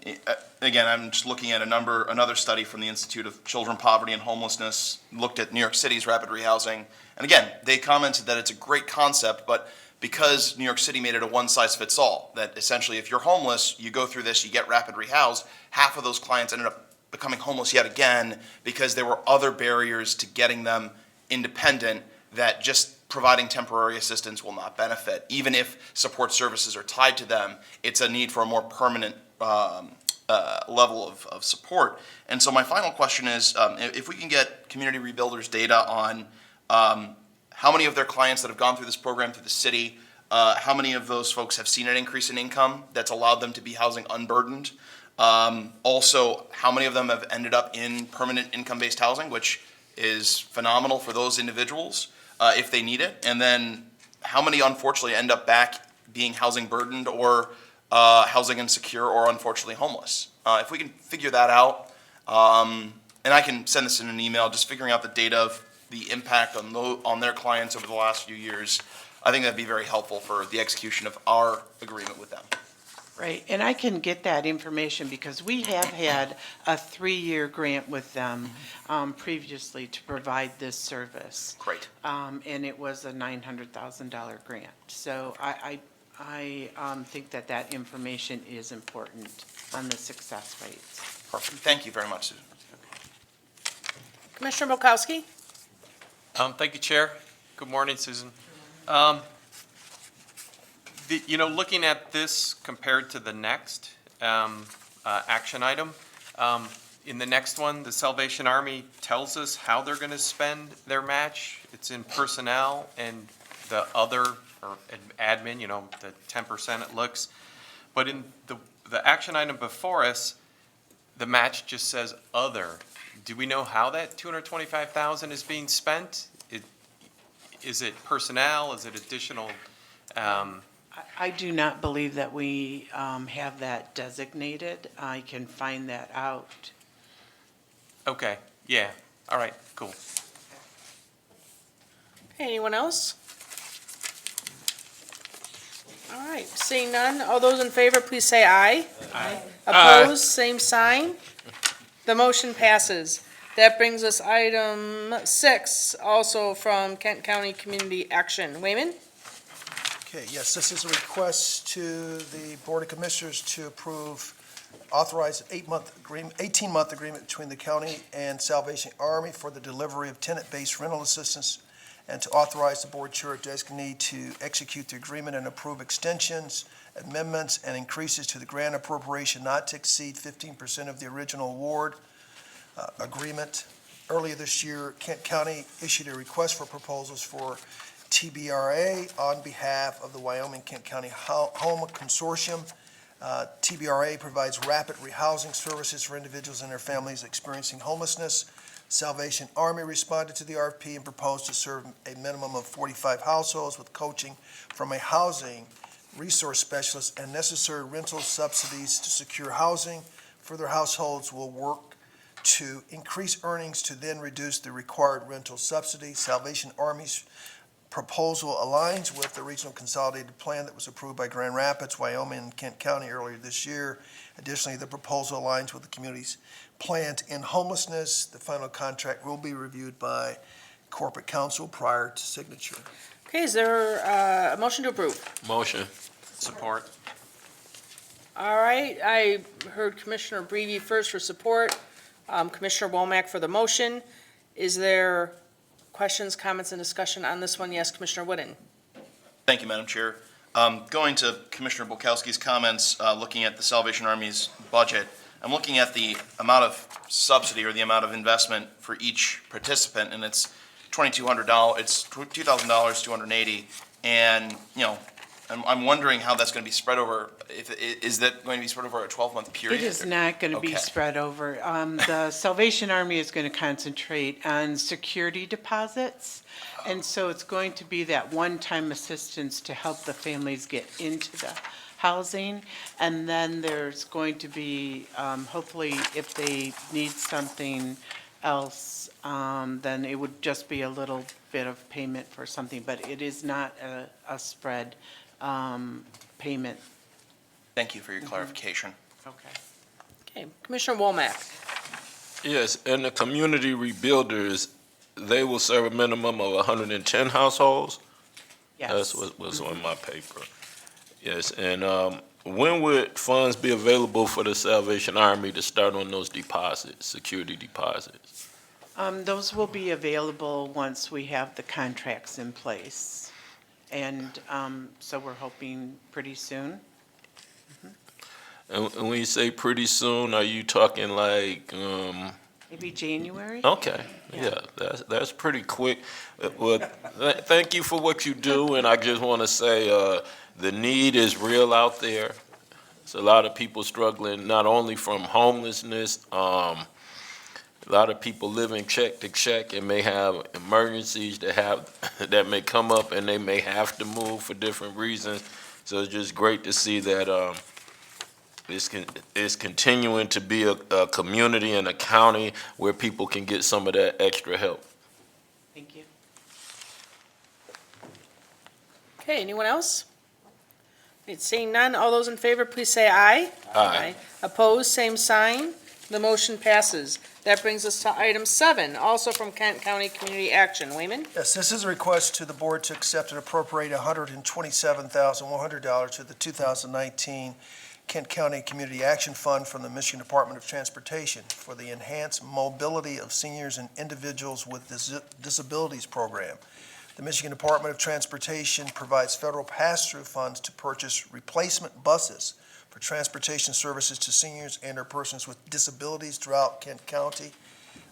again, I'm just looking at another study from the Institute of Children, Poverty, and Homelessness, looked at New York City's rapid rehousing. And again, they commented that it's a great concept, but because New York City made it a one-size-fits-all, that essentially if you're homeless, you go through this, you get rapid rehoused, half of those clients ended up becoming homeless yet again because there were other barriers to getting them independent that just providing temporary assistance will not benefit. Even if support services are tied to them, it's a need for a more permanent level of support. And so my final question is, if we can get community rebuilders data on how many of their clients that have gone through this program through the city, how many of those folks have seen an increase in income that's allowed them to be housing unburdened? Also, how many of them have ended up in permanent income-based housing, which is phenomenal for those individuals if they need it? And then how many unfortunately end up back being housing burdened or housing insecure or unfortunately homeless? If we can figure that out, and I can send this in an email, just figuring out the data of the impact on their clients over the last few years, I think that'd be very helpful for the execution of our agreement with them. Right, and I can get that information because we have had a 3-year grant with them previously to provide this service. Great. And it was a $900,000 grant. So I think that information is important on the success rates. Perfect. Thank you very much, Susan. Commissioner Bolkowski? Thank you, Chair. Good morning, Susan. Looking at this compared to the next action item, in the next one, the Salvation Army tells us how they're going to spend their match. It's in personnel and the other, or admin, the 10% it looks. But in the action item before us, the match just says other. Do we know how that $225,000 is being spent? Is it personnel? Is it additional? I do not believe that we have that designated. I can find that out. Okay, yeah, all right, cool. Okay, anyone else? All right, seeing none, all those in favor, please say aye. Aye. Opposed, same sign. The motion passes. That brings us item 6, also from Kent County Community Action. Wayman? Okay, yes, this is a request to the Board of Commissioners to approve, authorize an 18-month agreement between the county and Salvation Army for the delivery of tenant-based rental assistance, and to authorize the board chair designee to execute the agreement and approve extensions, amendments, and increases to the grant appropriation not to exceed 15% of the original award agreement. Earlier this year, Kent County issued a request for proposals for TBRA on behalf of the Wyoming-Kent County Home Consortium. TBRA provides rapid rehousing services for individuals and their families experiencing homelessness. Salvation Army responded to the RFP and proposed to serve a minimum of 45 households with coaching from a housing resource specialist and necessary rental subsidies to secure housing. Further, households will work to increase earnings to then reduce the required rental subsidy. Salvation Army's proposal aligns with the regional consolidated plan that was approved by Grand Rapids, Wyoming, and Kent County earlier this year. Additionally, the proposal aligns with the community's plan to end homelessness. The final contract will be reviewed by corporate counsel prior to signature. Okay, is there a motion to approve? Motion. Support. All right, I heard Commissioner Breedy first for support, Commissioner Womack for the motion. Is there questions, comments, and discussion on this one? Yes, Commissioner Wooden. Thank you, Madam Chair. Going to Commissioner Bolkowski's comments, looking at the Salvation Army's budget, I'm looking at the amount of subsidy or the amount of investment for each participant, and it's $2,200. It's $2,000, $280, And, I'm wondering how that's going to be spread over, is that going to be spread over a 12-month period? It is not going to be Okay. spread over. The Salvation Army is going to concentrate on security deposits, and so it's going to be that one-time assistance to help the families get into the housing. And then there's going to be, hopefully, if they need something else, then it would just be a little bit of payment for something, but it is not a spread payment. Thank you for your clarification. Okay. Okay, Commissioner Womack. Yes, and the community rebuilders, they will serve a minimum of 110 households? Yes. That's what was on my paper. Yes, and when would funds be available for the Salvation Army to start on those deposits, security deposits? Those will be available once we have the contracts in place. And so we're hoping pretty soon. And when you say pretty soon, are you talking like? Maybe January? Okay, yeah, that's pretty quick. Well, thank you for what you do, and I just want to say the need is real out there. There's a lot of people struggling, not only from homelessness, a lot of people living check to check and may have emergencies that may come up, and they may have to move for different reasons. So it's just great to see that it's continuing to be a community and a county where people can get some of that extra help. Thank you. Okay, anyone else? Seeing none, all those in favor, please say aye. Aye. Opposed, same sign. The motion passes. That brings us to item 7, also from Kent County Community Action. Wayman? Yes, this is a request to the board to accept and appropriate $127,100 to the 2019 Kent County Community Action Fund from the Michigan Department of Transportation for the Enhanced Mobility of Seniors and Individuals with Disabilities Program. The Michigan Department of Transportation provides federal pass-through funds to purchase replacement buses for transportation services to seniors and or persons with disabilities throughout Kent County.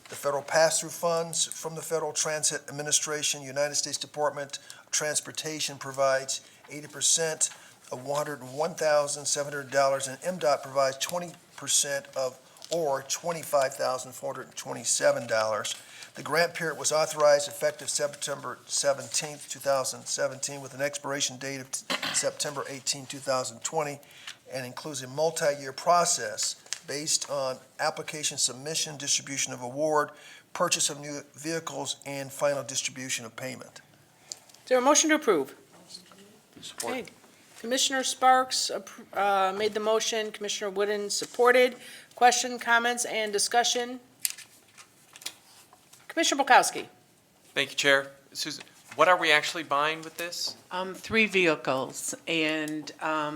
The federal pass-through funds from the Federal Transit Administration, United States Department of Transportation provides 80% of $101,700, and MDOT provides 20% of, or $25,427. The grant period was authorized effective September 17, 2017, with an expiration date of September 18, 2020, and includes a multi-year process based on application submission, distribution of award, purchase of new vehicles, and final distribution of payment. Is there a motion to approve? Support. Okay. Commissioner Sparks made the motion, Commissioner Wooden supported. Question, comments, and discussion? Commissioner Bukowski. Thank you, Chair. Susan, what are we actually buying with this? 3 vehicles, and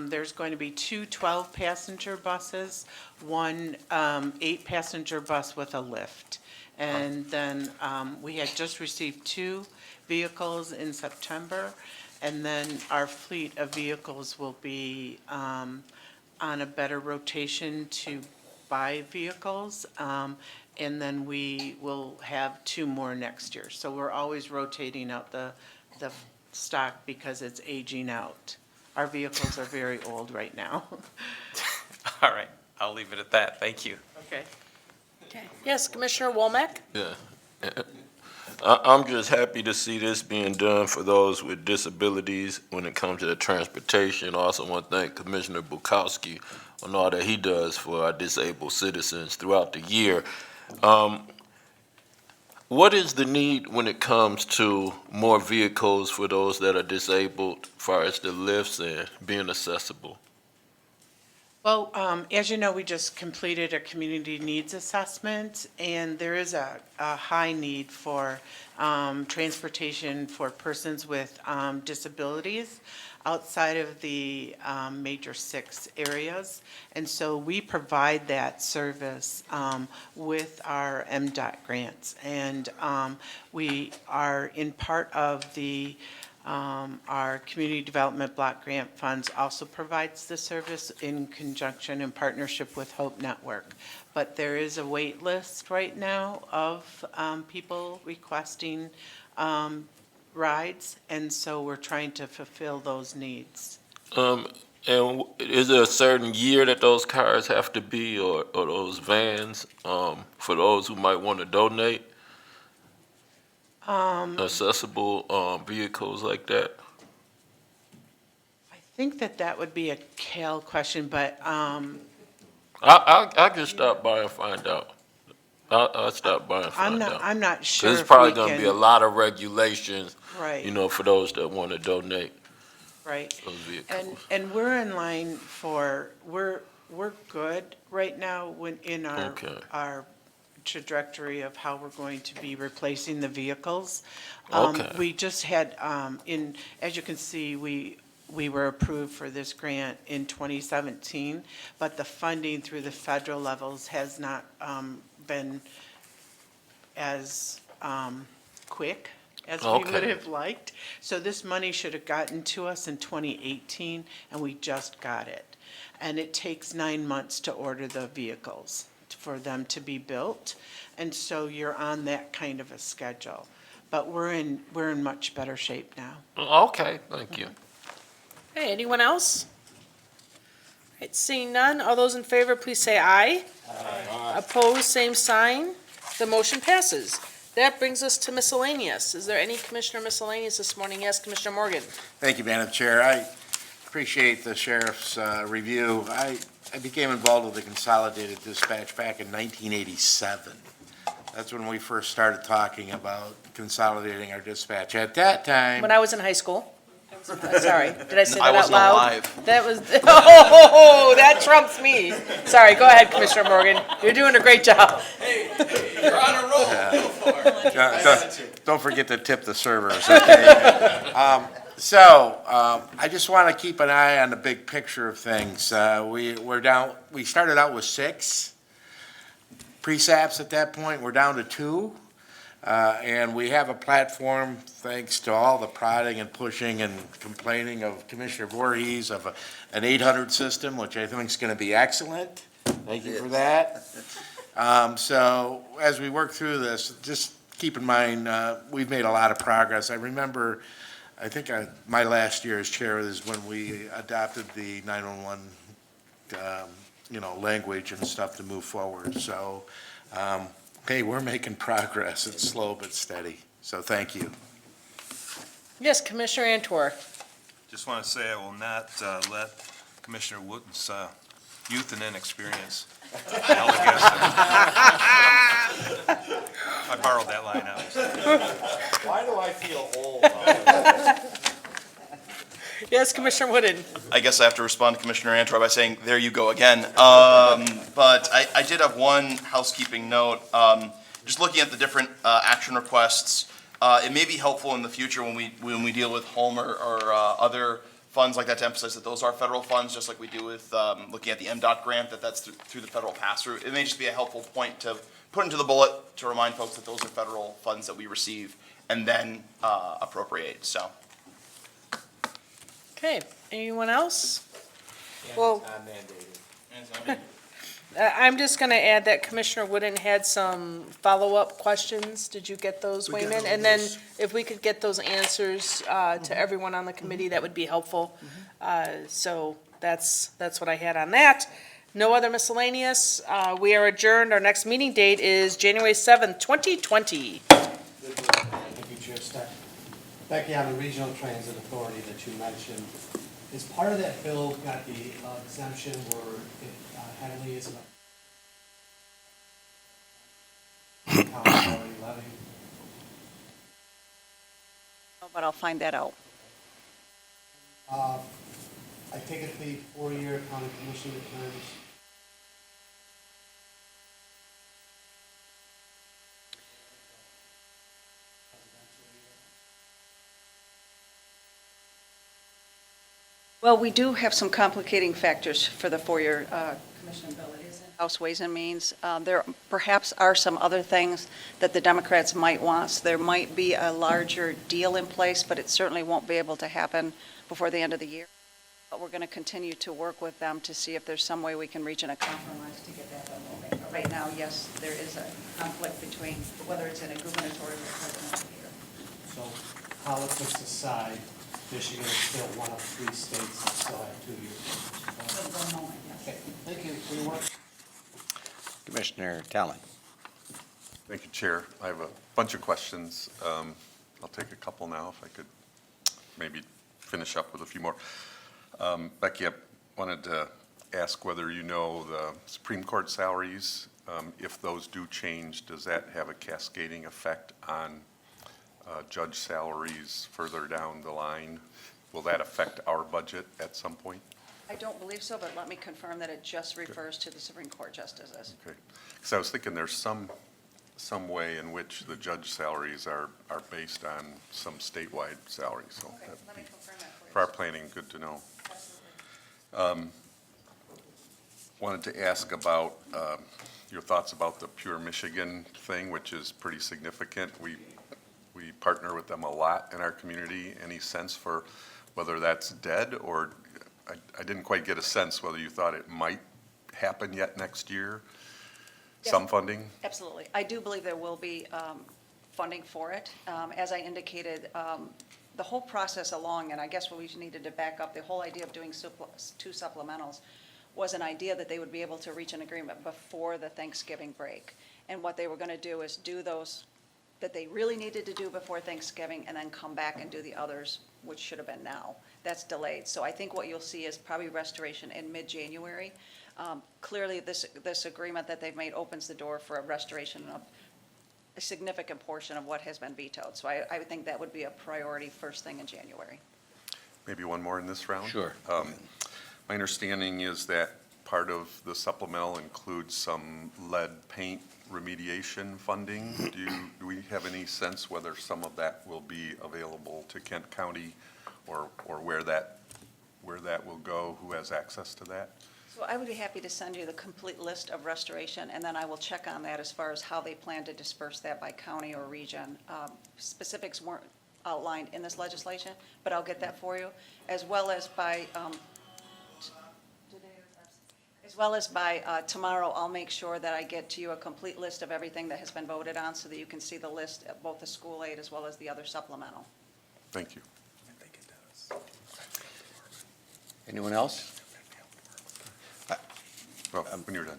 there's going to be 2 12-passenger buses, 1 8-passenger bus with a lift. And then we had just received 2 vehicles in September, and then our fleet of vehicles will be on a better rotation to buy vehicles. And then we will have 2 more next year. So we're always rotating out the stock because it's aging out. Our vehicles are very old right now. All right, I'll leave it at that. Thank you. Okay. Okay. Yes, Commissioner Womack? Yeah. I'm just happy to see this being done for those with disabilities when it comes to the transportation. I also want to thank Commissioner Bukowski on all that he does for our disabled citizens throughout the year. What is the need when it comes to more vehicles for those that are disabled, as far as the lifts and being accessible? Well, as you know, we just completed a community needs assessment, and there is a high need for transportation for persons with disabilities outside of the major 6 areas. And so we provide that service with our MDOT grants. And we are in part of the our Community Development Block Grant Funds also provides the service in conjunction and partnership with Hope Network. But there is a wait list right now of people requesting rides, and so we're trying to fulfill those needs. And is there a certain year that those cars have to be, or those vans, for those who might want to donate accessible vehicles like that? I think that would be a Cal question, but I can stop by and find out. I'll stop by and find out. I'm not sure. There's if probably we going to be a can- lot of regulations, Right. for those that want to donate Right. those vehicles. And we're in line for, we're good right now in Okay. our trajectory of how we're going to be replacing the vehicles. Okay. We just had, as you can see, we were approved for this grant in 2017, but the funding through the federal levels has not been as quick as we would Okay. have liked. So this money should have gotten to us in 2018, and we just got it. And it takes 9 months to order the vehicles for them to be built. And so you're on that kind of a schedule. But we're in much better shape now. Okay, thank you. Hey, anyone else? All right, seeing none, all those in favor, please say aye. Aye. Opposed, same sign. The motion passes. That brings us to miscellaneous. Is there any Commissioner miscellaneous this morning? Yes, Commissioner Morgan. Thank you, Madam Chair. I appreciate the sheriff's review. I became involved with the Consolidated Dispatch back in 1987. That's when we first started talking about consolidating our dispatch. At that time, When I was in high school. Sorry, did I say I that out wasn't loud? alive. That was, oh, that trumps me. Sorry, go ahead, Commissioner Morgan. You're doing a great job. You're on a roll. don't forget to tip the servers. Okay? I just want to keep an eye on the big picture of things. We started out with 6 PSAPs at that point. We're down to 2. And we have a platform, thanks to all the prodding and pushing and complaining of Commissioner Voorhees, of an 800 system, which I think is going to be excellent. Thank you for that. So as we work through this, just keep in mind, we've made a lot of progress. I remember, I think my last year as chair is when we adopted the 911, language and stuff to move forward. So, hey, we're making progress. It's slow but steady. So thank you. Yes, Commissioner Antor. Just want to say I will not let Commissioner Wooten's youth and inexperience held against him. I borrowed that line out. Why do I feel old? Yes, Commissioner Wooden. I guess I have to respond to Commissioner Antor by saying, there you go again. But I did have one housekeeping note. Just looking at the different action requests, it may be helpful in the future when we deal with home or other funds like that to emphasize that those are federal funds, just like we do with looking at the MDOT grant, that's through the federal pass-through. It may just be a helpful point to put into the bullet to remind folks that those are federal funds that we receive and then appropriate, so. Okay, anyone else? Well, I'm just going to add that Commissioner Wooden had some follow-up questions. Did you get those, Wayman? And then if we could get those answers to everyone on the committee, that would be helpful. So that's what I had on that. No other miscellaneous. We are adjourned. Our next meeting date is January 7th, 2020. Thank you, Chair Steck. Becky, on the Regional Transit Authority that you mentioned, is part of that bill got the exemption where it heavily is already levied? But I'll find that out. I take it the 4-year county commission returns. Well, we do have some complicating factors for the 4-year commission bill. It is in House Ways and Means. There perhaps are some other things that the Democrats might want. So there might be a larger deal in place, but it certainly won't be able to happen before the end of the year. But we're going to continue to work with them to see if there's some way we can reach in a compromise to get that done. But right now, yes, there is a conflict between whether it's in a gubernatorial or presidential year. So politics aside, Michigan is still one of 3 states that still have 2 years. Okay, thank you for your work. Commissioner Talley. Thank you, Chair. I have a bunch of questions. I'll take a couple now if I could maybe finish up with a few more. Becky, I wanted to ask whether you know the Supreme Court salaries. If those do change, does that have a cascading effect on judge salaries further down the line? Will that affect our budget at some point? I don't believe so, but let me confirm that it just refers to the Supreme Court justices. Okay, because I was thinking there's some way in which the judge salaries are based on some statewide salary, so Okay, that'd let me be, confirm that for you. for our planning, good to know. Wanted to ask about your thoughts about the Pure Michigan thing, which is pretty significant. We partner with them a lot in our community. Any sense for whether that's dead, or I didn't quite get a sense whether you thought it might happen yet next year? Yes. Some funding? Absolutely. I do believe there will be funding for it. As I indicated, the whole process along, and I guess what we needed to back up, the whole idea of doing 2 supplementals was an idea that they would be able to reach an agreement before the Thanksgiving break. And what they were going to do is do those that they really needed to do before Thanksgiving and then come back and do the others, which should have been now. That's delayed. So I think what you'll see is probably restoration in mid-January. Clearly, this agreement that they've made opens the door for a restoration of a significant portion of what has been vetoed. So I would think that would be a priority first thing in January. Maybe one more in this round? Sure. My understanding is that part of the supplemental includes some lead paint remediation funding. Do we have any sense whether some of that will be available to Kent County, or where that will go? Who has access to that? So I would be happy to send you the complete list of restoration, and then I will check on that as far as how they plan to disperse that by county or region. Specifics weren't outlined in this legislation, but I'll get that for you, as well as by tomorrow. I'll make sure that I get to you a complete list of everything that has been voted on, so that you can see the list of both the school aid as well as the other supplemental. Thank you. Anyone else? Well, when you're done.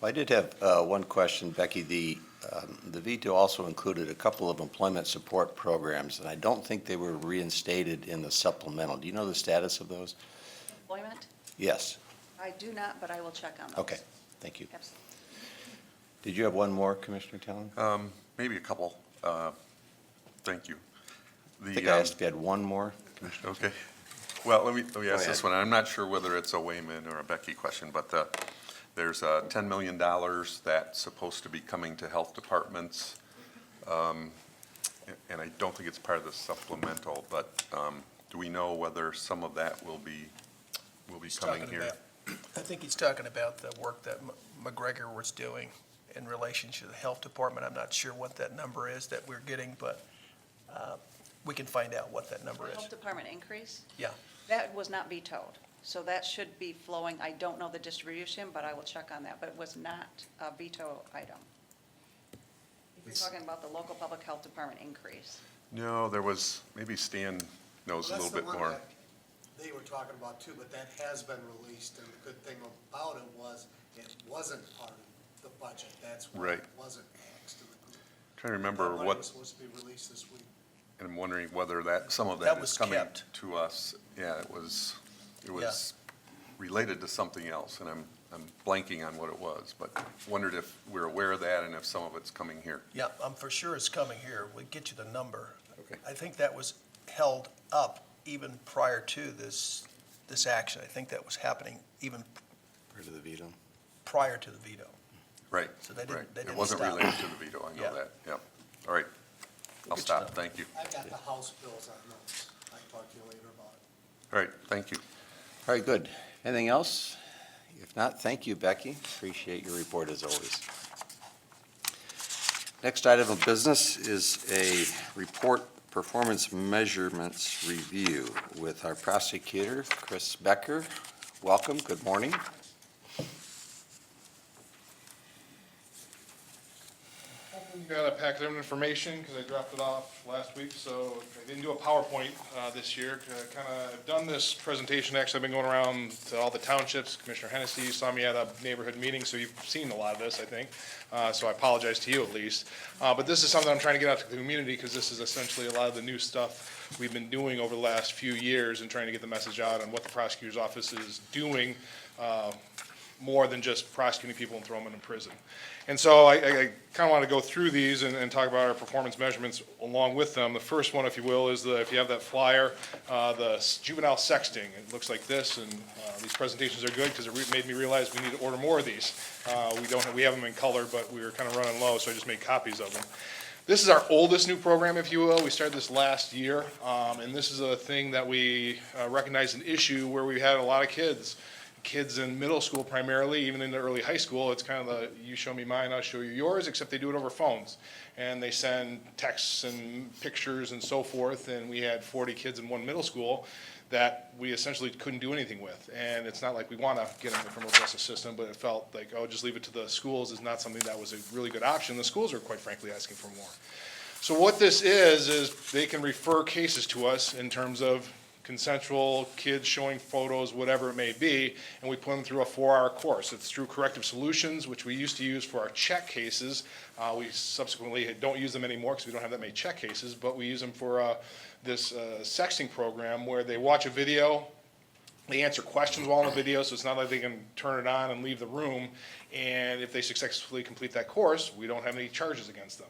Well, I did have one question, Becky. The veto also included a couple of employment support programs, and I don't think they were reinstated in the supplemental. Do you know the status of those? Employment? Yes. I do not, but I will check on those. Okay, thank you. Absolutely. Did you have one more, Commissioner Talon? Maybe a couple. Thank you. I think I asked if you had one more, Commissioner. Okay. Well, let me ask ahead. this one. I'm not sure whether it's a Wayman or a Becky question, but there's $10 million that's supposed to be coming to health departments. And I don't think it's part of the supplemental, but do we know whether some of that will be coming here? I think he's talking about the work that McGregor was doing in relation to the health department. I'm not sure what that number is that we're getting, but we can find out what that number The is. health department increase? Yeah. That was not vetoed, so that should be flowing. I don't know the distribution, but I will check on that, but it was not a veto item. If you're talking about the local public health department increase. No, there was, maybe Stan knows a little bit more. They were talking about too, but that has been released, and the good thing about it was it wasn't part of the budget. That's why Right. it wasn't annexed to the group. Trying to remember That money what, was supposed to be released this week. and I'm wondering whether some of That that was is coming kept. to us. Yeah, it was related to something else, and I'm blanking on what it was, but wondered if we're aware of that and if some of it's coming here. Yeah, I'm for sure it's coming here. We'll get you the number. Okay. I think that was held up even prior to this action. I think that was happening even Prior to the veto. prior to the veto. Right, So they right. didn't It wasn't stop. related to the veto, I know Yeah. that, yep. All right, I'll stop, thank you. I got the House bills on notes. I can talk to you later about it. All right, thank you. All right, good. Anything else? If not, thank you, Becky. Appreciate your report as always. Next item of business is a report performance measurements review with our prosecutor, Chris Becker. Welcome, good morning. Hopefully got a packet of information because I dropped it off last week, so I didn't do a PowerPoint this year. I've done this presentation, actually, I've been going around to all the townships. Commissioner Hennessy saw me at a neighborhood meeting, so you've seen a lot of this, I think. So I apologize to you at least. But this is something I'm trying to get out to the community because this is essentially a lot of the new stuff we've been doing over the last few years and trying to get the message out on what the prosecutor's office is doing more than just prosecuting people and throwing them in prison. And so I kind of want to go through these and talk about our performance measurements along with them. The first one, if you will, is if you have that flyer, the juvenile sexting. It looks like this, and these presentations are good because it made me realize we need to order more of these. We have them in color, but we were kind of running low, so I just made copies of them. This is our oldest new program, if you will. We started this last year, and this is a thing that we recognized an issue where we had a lot of kids in middle school primarily, even in the early high school. It's kind of the you show me mine, I'll show you yours, except they do it over phones. And they send texts and pictures and so forth, and we had 40 kids in one middle school that we essentially couldn't do anything with. And it's not like we want to get them in the criminal justice system, but it felt like, oh, just leave it to the schools is not something that was a really good option. The schools are quite frankly asking for more. So what this is they can refer cases to us in terms of consensual kids showing photos, whatever it may be, and we put them through a 4-hour course. It's through Corrective Solutions, which we used to use for our check cases. We subsequently don't use them anymore because we don't have that many check cases, but we use them for this sexting program where they watch a video, they answer questions while in the video, so it's not like they can turn it on and leave the room, and if they successfully complete that course, we don't have any charges against them.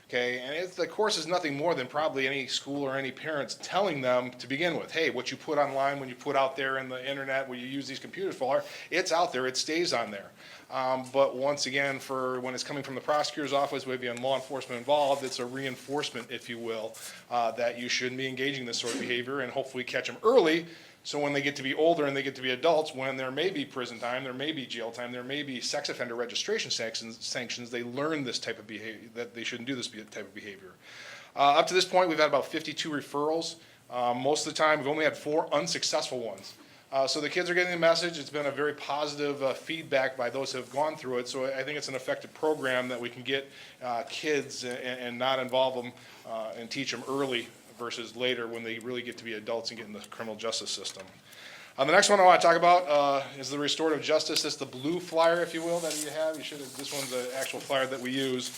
Okay, and the course is nothing more than probably any school or any parents telling them to begin with, hey, what you put online, when you put out there in the internet, what you use these computers for, it's out there, it stays on there. But once again, for when it's coming from the prosecutor's office, we have law enforcement involved, it's a reinforcement, if you will, that you shouldn't be engaging in this sort of behavior and hopefully catch them early. So when they get to be older and they get to be adults, when there may be prison time, there may be jail time, there may be sex offender registration sanctions, they learn this type of behavior, that they shouldn't do this type of behavior. Up to this point, we've had about 52 referrals. Most of the time, we've only had 4 unsuccessful ones. So the kids are getting the message. It's been a very positive feedback by those who have gone through it. So I think it's an effective program that we can get kids and not involve them and teach them early versus later when they really get to be adults and get in the criminal justice system. The next one I want to talk about is the Restorative Justice. It's the blue flyer, if you will, that you have. This one's the actual flyer that we use.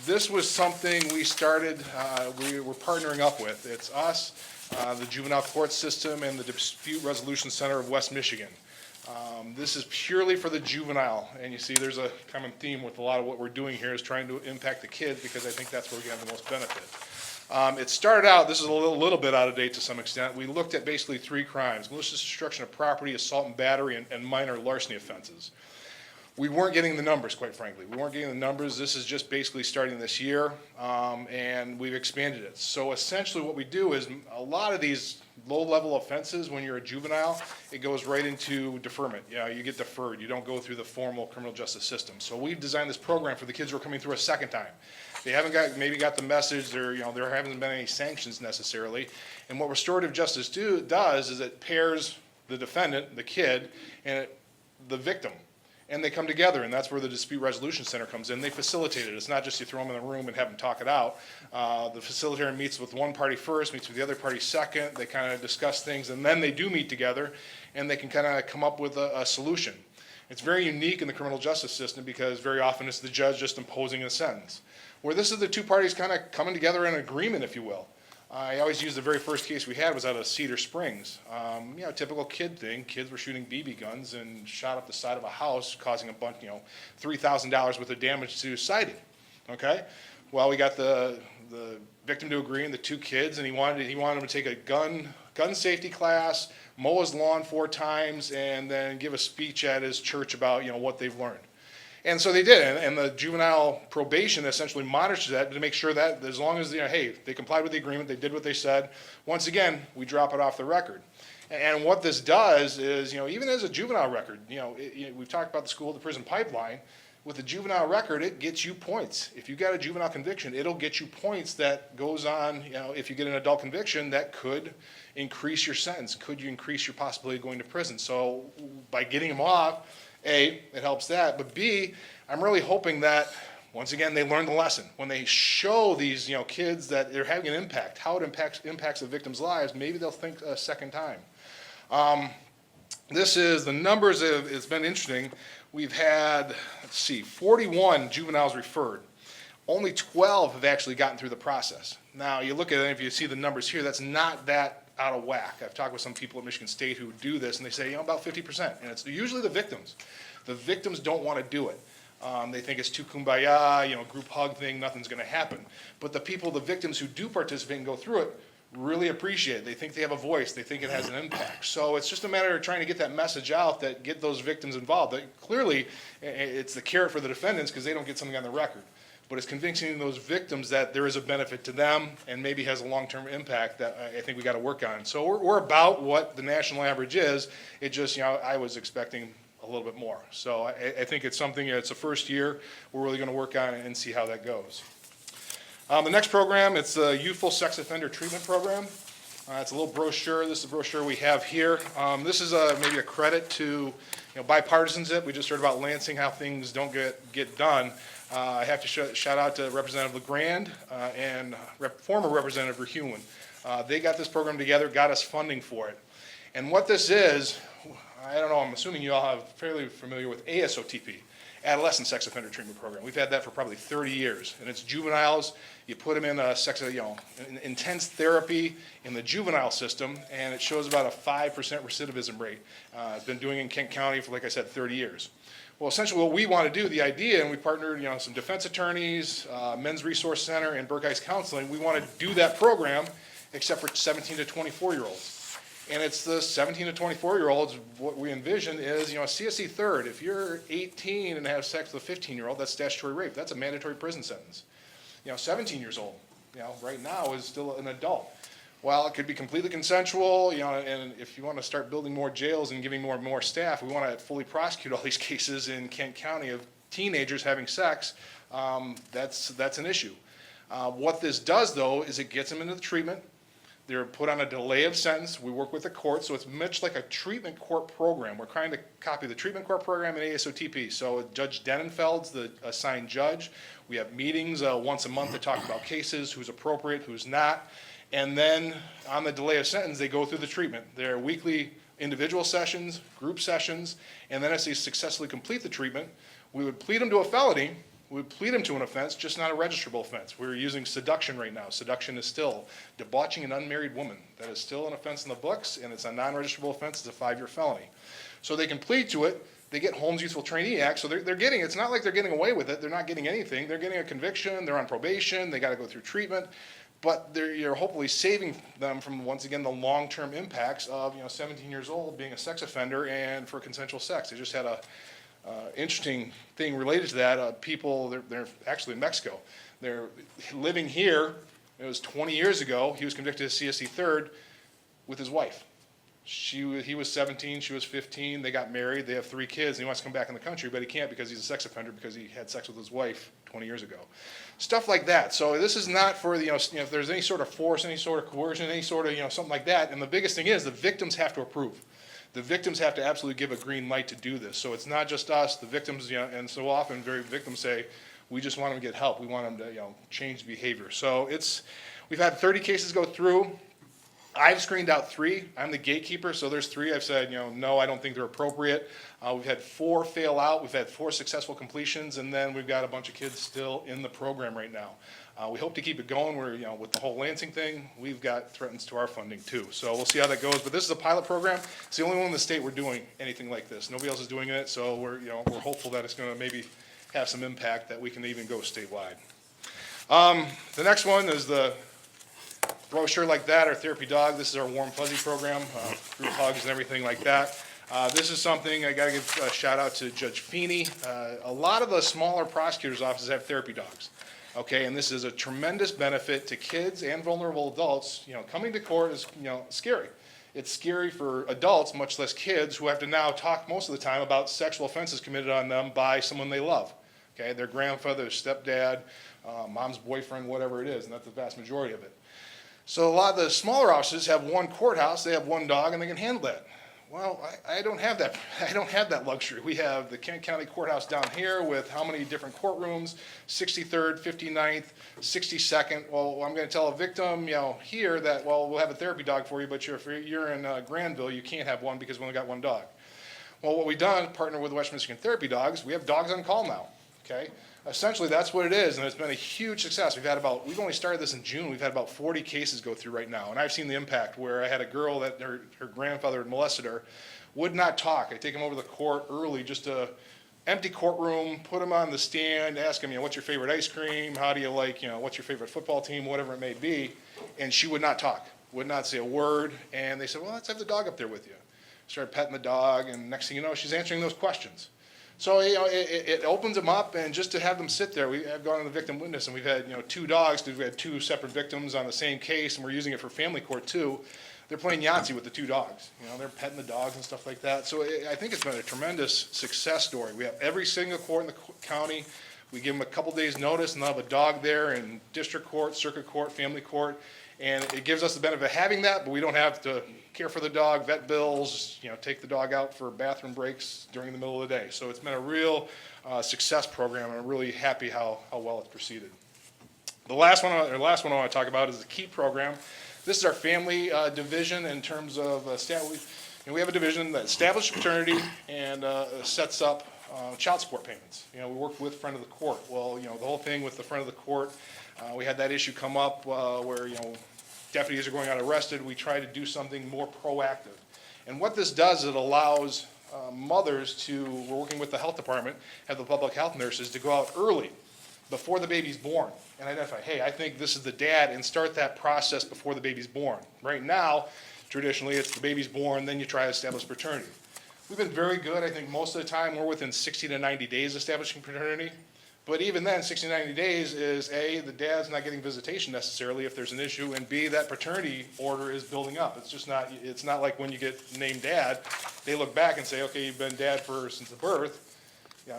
This was something we started, we were partnering up with. It's us, the Juvenile Court System, and the Dispute Resolution Center of West Michigan. This is purely for the juvenile, and you see there's a common theme with a lot of what we're doing here is trying to impact the kids because I think that's where we're going to have the most benefit. It started out, this is a little bit out of date to some extent, we looked at basically 3 crimes: malicious destruction of property, assault and battery, and minor larceny offenses. We weren't getting the numbers, quite frankly. We weren't getting the numbers. This is just basically starting this year, and we've expanded it. So essentially what we do is a lot of these low-level offenses, when you're a juvenile, it goes right into deferment. You get deferred. You don't go through the formal criminal justice system. So we've designed this program for the kids who are coming through a second time. They haven't maybe got the message, there haven't been any sanctions necessarily. And what restorative justice does is it pairs the defendant, the kid, and the victim. And they come together, and that's where the Dispute Resolution Center comes in. They facilitate it. It's not just you throw them in a room and have them talk it out. The facilitator meets with one party first, meets with the other party second. They kind of discuss things, and then they do meet together, and they can kind of come up with a solution. It's very unique in the criminal justice system because very often it's the judge just imposing a sentence. Where this is the 2 parties kind of coming together in agreement, if you will. I always use the very first case we had was out of Cedar Springs. Typical kid thing. Kids were shooting BB guns and shot up the side of a house, causing a bunch, $3,000 worth of damage to siding. Okay? Well, we got the victim to agree and the 2 kids, and he wanted him to take a gun safety class, mow his lawn 4 times, and then give a speech at his church about what they've learned. And so they did, and the juvenile probation essentially monitors that to make sure that as long as hey, they complied with the agreement, they did what they said. Once again, we drop it off the record. And what this does is, even as a juvenile record, we've talked about the school to prison pipeline. With the juvenile record, it gets you points. If you got a juvenile conviction, it'll get you points that goes on. If you get an adult conviction, that could increase your sentence. Could you increase your possibility of going to prison? So by getting them off, A, it helps that, but B, I'm really hoping that once again, they learn the lesson. When they show these, kids that they're having an impact, how it impacts the victims' lives, maybe they'll think a second time. This is, the numbers it's been interesting. We've had, 41 juveniles referred. Only 12 have actually gotten through the process. Now, you look at it, if you see the numbers here, that's not that out of whack. I've talked with some people at Michigan State who do this, and they say, about 50%. And it's usually the victims. The victims don't want to do it. They think it's too kumbaya, group hug thing, nothing's going to happen. But the victims who do participate and go through it, really appreciate it. They think they have a voice. They think it has an impact. So it's just a matter of trying to get that message out, that get those victims involved. That clearly, it's the carrot for the defendants because they don't get something on the record. But it's convincing those victims that there is a benefit to them and maybe has a long-term impact that I think we got to work on. So we're about what the national average is. It just, I was expecting a little bit more. So I think it's something, it's a first year. We're really going to work on it and see how that goes. The next program, it's the Youthful Sex Offender Treatment Program. It's a little brochure. This is the brochure we have here. This is maybe a credit to bipartisanship. We just heard about Lansing, how things don't get done. I have to shout out to Representative LeGrand and former Representative Verheuwen. They got this program together, got us funding for it. And what this is, I don't know, I'm assuming you all are fairly familiar with ASOTP, Adolescent Sex Offender Treatment Program. We've had that for probably 30 years. And it's juveniles, you put them in intense therapy in the juvenile system, and it shows about a 5% recidivism rate. It's been doing it in Kent County for, like I said, 30 years. Well, essentially what we want to do, the idea, and we partnered, some defense attorneys, Men's Resource Center, and Burke-Ice Counseling, we want to do that program except for 17 to 24-year-olds. And it's the 17 to 24-year-olds, what we envision is, a CSE third. If you're 18 and have sex with a 15-year-old, that's statutory rape. That's a mandatory prison sentence. 17 years old, right now is still an adult. While it could be completely consensual, and if you want to start building more jails and giving more staff, we want to fully prosecute all these cases in Kent County of teenagers having sex. That's an issue. What this does, though, is it gets them into the treatment. They're put on a delay of sentence. We work with the court, so it's much like a treatment court program. We're trying to copy the treatment court program in ASOTP. So Judge Denenfeld's the assigned judge. We have meetings once a month to talk about cases, who's appropriate, who's not. And then on the delay of sentence, they go through the treatment. There are weekly individual sessions, group sessions, and then as they successfully complete the treatment, we would plead them to a felony. We would plead them to an offense, just not a registrable offense. We're using seduction right now. Seduction is still debauching an unmarried woman. That is still an offense in the books, and it's a non-registrable offense. It's a 5-year felony. So they can plead to it. They get Holmes Youthful Trainee Act, so they're getting, it's not like they're getting away with it. They're not getting anything. They're getting a conviction. They're on probation. They got to go through treatment. But you're hopefully saving them from, once again, the long-term impacts of 17 years old being a sex offender and for consensual sex. They just had a interesting thing related to that. People, they're actually in Mexico. They're living here. It was 20 years ago. He was convicted of CSE third with his wife. He was 17, she was 15. They got married. They have 3 kids. And he wants to come back in the country, but he can't because he's a sex offender because he had sex with his wife 20 years ago. Stuff like that. So this is not for the, if there's any sort of force, any sort of coercion, any sort of, something like that. And the biggest thing is the victims have to approve. The victims have to absolutely give a green light to do this. So it's not just us, the victims, and so often victims say, we just want them to get help. We want them to, change behavior. So we've had 30 cases go through. I've screened out 3. I'm the gatekeeper, so there's 3 I've said, no, I don't think they're appropriate. We've had 4 fail out. We've had 4 successful completions, and then we've got a bunch of kids still in the program right now. We hope to keep it going. We're, with the whole Lansing thing, we've got threats to our funding too. So we'll see how that goes. But this is a pilot program. It's the only one in the state we're doing anything like this. Nobody else is doing it, so we're hopeful that it's going to maybe have some impact that we can even go statewide. The next one is the brochure like that, our therapy dog. This is our warm fuzzy program, group hugs and everything like that. This is something I got to give a shout out to Judge Feeney. A lot of the smaller prosecutors' offices have therapy dogs. Okay, and this is a tremendous benefit to kids and vulnerable adults. Coming to court is, scary. It's scary for adults, much less kids, who have to now talk most of the time about sexual offenses committed on them by someone they love. Okay, their grandfather, their stepdad, mom's boyfriend, whatever it is, and that's the vast majority of it. So a lot of the smaller offices have one courthouse, they have one dog, and they can handle that. Well, I don't have that, I don't have that luxury. We have the Kent County Courthouse down here with how many different courtrooms, 63rd, 59th, 62nd. Well, I'm gonna tell a victim, here that, well, we'll have a therapy dog for you, but if you're in Granville, you can't have one because we only got one dog. Well, what we've done, partner with West Michigan Therapy Dogs, we have dogs on call now, okay? Essentially, that's what it is, and it's been a huge success. We've only started this in June, we've had about 40 cases go through right now, and I've seen the impact where I had a girl that her grandfather had molested her, would not talk. I take him over to the court early, just a empty courtroom, put him on the stand, ask him, what's your favorite ice cream, how do you like, what's your favorite football team, whatever it may be, and she would not talk, would not say a word, and they said, well, let's have the dog up there with you. Started petting the dog, and next thing you know, she's answering those questions. So, it opens them up, and just to have them sit there, we have gone on the victim witness, and we've had, 2 dogs, because we had 2 separate victims on the same case, and we're using it for family court too. They're playing Yahtzee with the 2 dogs. They're petting the dogs and stuff like that. So I think it's been a tremendous success story. We have every single court in the county. We give them a couple days' notice, and they'll have a dog there in district court, circuit court, family court, and it gives us the benefit of having that, but we don't have to care for the dog, vet bills, take the dog out for bathroom breaks during the middle of the day. So it's been a real success program, and I'm really happy how well it's proceeded. The last one I want to talk about is the KEEP program. This is our family division in terms of we have a division that establishes paternity and sets up child support payments. We work with friend of the court. Well, the whole thing with the friend of the court, we had that issue come up where deputies are going out arrested. We try to do something more proactive. And what this does, it allows mothers to, we're working with the health department, have the public health nurses to go out early, before the baby's born, and identify, hey, I think this is the dad, and start that process before the baby's born. Right now, traditionally, it's the baby's born, then you try to establish paternity. We've been very good. I think most of the time, we're within 60 to 90 days establishing paternity. But even then, 60 to 90 days is A, the dad's not getting visitation necessarily if there's an issue, and B, that paternity order is building up. It's not like when you get named dad, they look back and say, okay, you've been dad since the birth,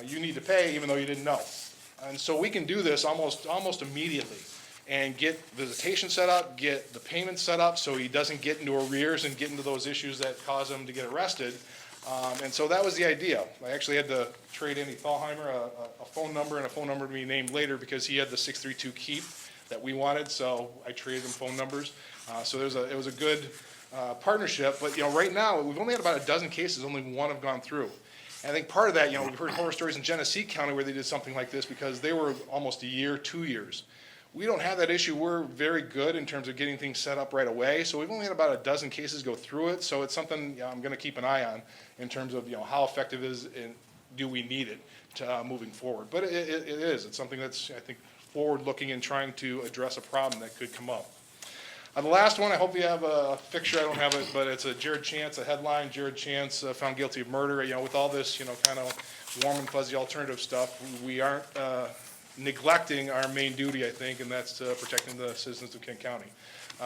you need to pay even though you didn't know. And so we can do this almost immediately and get visitation set up, get the payment set up so he doesn't get into arrears and get into those issues that cause him to get arrested. And so that was the idea. I actually had to trade Andy Thalheimer a phone number and a phone number to be named later because he had the 632 KEEP that we wanted, so I traded him phone numbers. So it was a good partnership, but right now, we've only had about a dozen cases, only 1 have gone through. And I think part of that, we've heard horror stories in Genesee County where they did something like this because they were almost a year, 2 years. We don't have that issue. We're very good in terms of getting things set up right away. So we've only had about a dozen cases go through it. So it's something I'm going to keep an eye on in terms of how effective is and do we need it to, moving forward. But it is. It's something that's, I think, forward-looking and trying to address a problem that could come up. The last one, I hope you have a picture. I don't have it, but it's a Jared Chance, a headline. Jared Chance found guilty of murder. With all this, kind of warm and fuzzy alternative stuff, we aren't neglecting our main duty, I think, and that's protecting the citizens of Kent County.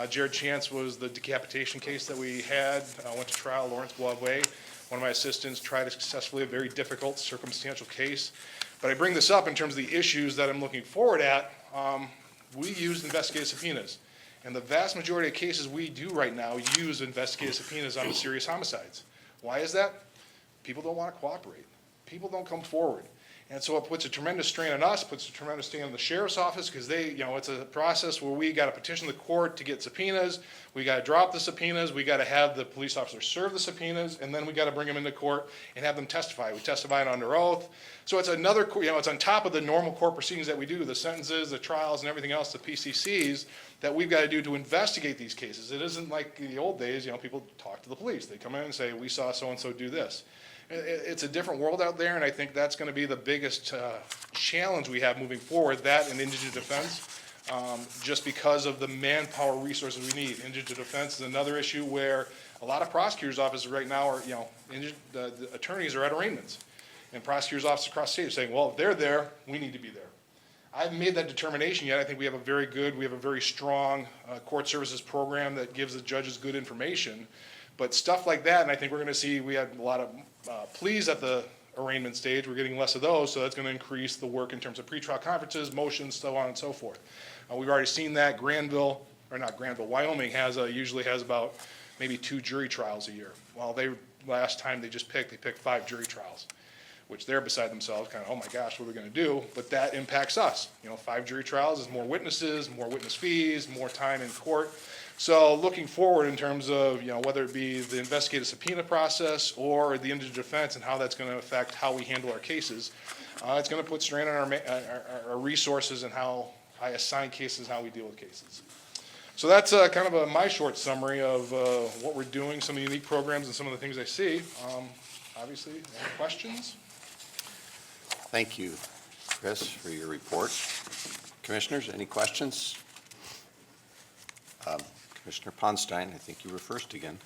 Jared Chance was the decapitation case that we had. Went to trial, Lawrence Boisvert. One of my assistants tried successfully a very difficult circumstantial case. But I bring this up in terms of the issues that I'm looking forward at. We used investigative subpoenas. And the vast majority of cases we do right now use investigative subpoenas on the serious homicides. Why is that? People don't want to cooperate. People don't come forward. And so it puts a tremendous strain on us, puts a tremendous strain on the sheriff's office, because it's a process where we got to petition the court to get subpoenas, we got to drop the subpoenas, we got to have the police officer serve the subpoenas, and then we got to bring them into court and have them testify. We testify under oath. So it's another, it's on top of the normal court proceedings that we do, the sentences, the trials, and everything else, the PCCs, that we've got to do to investigate these cases. It isn't like the old days, people talk to the police. They come in and say, we saw so-and-so do this. It's a different world out there, and I think that's going to be the biggest challenge we have moving forward, that and indigent defense, just because of the manpower resources we need. Indigent defense is another issue where a lot of prosecutors' offices right now are, the attorneys are at arraignments. And prosecutors' offices across the state are saying, well, if they're there, we need to be there. I haven't made that determination yet. I think we have a very strong court services program that gives the judges good information. But stuff like that, and I think we're going to see, we had a lot of pleas at the arraignment stage. We're getting less of those, so that's going to increase the work in terms of pretrial conferences, motions, so on and so forth. We've already seen that. Wyoming usually has about maybe 2 jury trials a year. Well, last time they picked 5 jury trials, which they're beside themselves, kind of, oh my gosh, what are we gonna do? But that impacts us. 5 jury trials is more witnesses, more witness fees, more time in court. So looking forward in terms of, whether it be the investigative subpoena process or the indigent defense and how that's gonna affect how we handle our cases, it's gonna put strain on our resources and how I assign cases, how we deal with cases. So that's kind of my short summary of what we're doing, some of the unique programs and some of the things I see. Obviously, any questions? Thank you, Chris, for your report. Commissioners, any questions? Commissioner Ponstein, I think you were first again.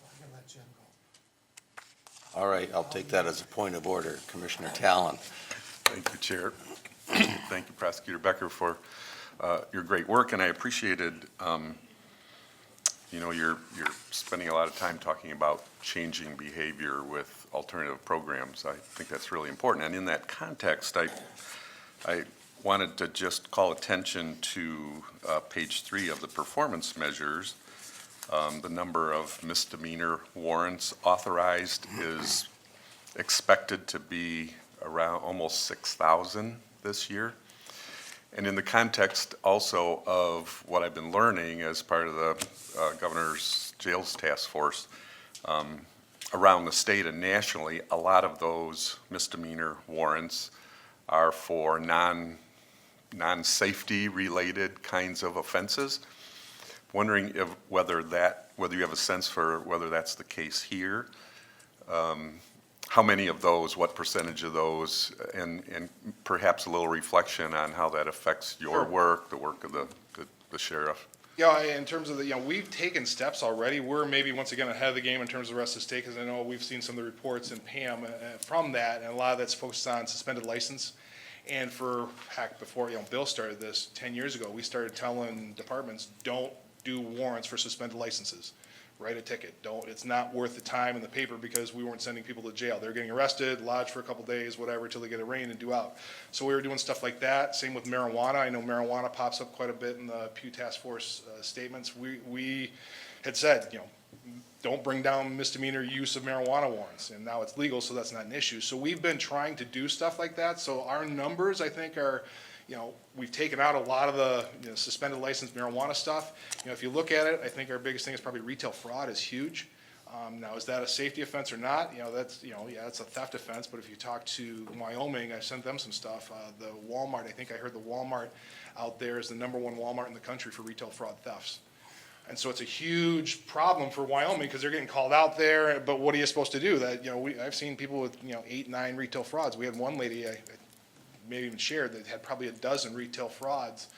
I'm gonna let Jim go. All right, I'll take that as a point of order. Commissioner Talon. Thank you, Chair. Thank you, Prosecutor Becker, for your great work, and I appreciated, you're spending a lot of time talking about changing behavior with alternative programs. I think that's really important, and in that context, I wanted to just call attention to page 3 of the performance measures. The number of misdemeanor warrants authorized is expected to be around almost 6,000 this year. And in the context also of what I've been learning as part of the Governor's Jails Task Force, around the state and nationally, a lot of those misdemeanor warrants are for non-safety related kinds of offenses. Wondering whether you have a sense for whether that's the case here. How many of those, what percentage of those, and perhaps a little reflection on how that affects your work, the work of the sheriff. Yeah, in terms of we've taken steps already. We're maybe once again ahead of the game in terms of the rest of the state, because I know we've seen some of the reports in Pam from that, and a lot of that's focused on suspended license. And before Bill started this 10 years ago, we started telling departments, don't do warrants for suspended licenses. Write a ticket. It's not worth the time in the paper, because we weren't sending people to jail. They're getting arrested, lodged for a couple days, whatever, till they get arraigned and due out. So we were doing stuff like that. Same with marijuana. I know marijuana pops up quite a bit in the Pew Task Force statements. We had said, don't bring down misdemeanor use of marijuana warrants, and now it's legal, so that's not an issue. So we've been trying to do stuff like that. So our numbers, I think, are, we've taken out a lot of the suspended license marijuana stuff. If you look at it, I think our biggest thing is probably retail fraud is huge. Now, is that a safety offense or not? That's, it's a theft offense, but if you talk to Wyoming, I sent them some stuff. The Walmart, I think I heard the Walmart out there is the #1 Walmart in the country for retail fraud thefts. And so it's a huge problem for Wyoming, because they're getting called out there, but what are you supposed to do? I've seen people with, 8, 9 retail frauds. We had one lady, I maybe even shared, that had probably a dozen retail frauds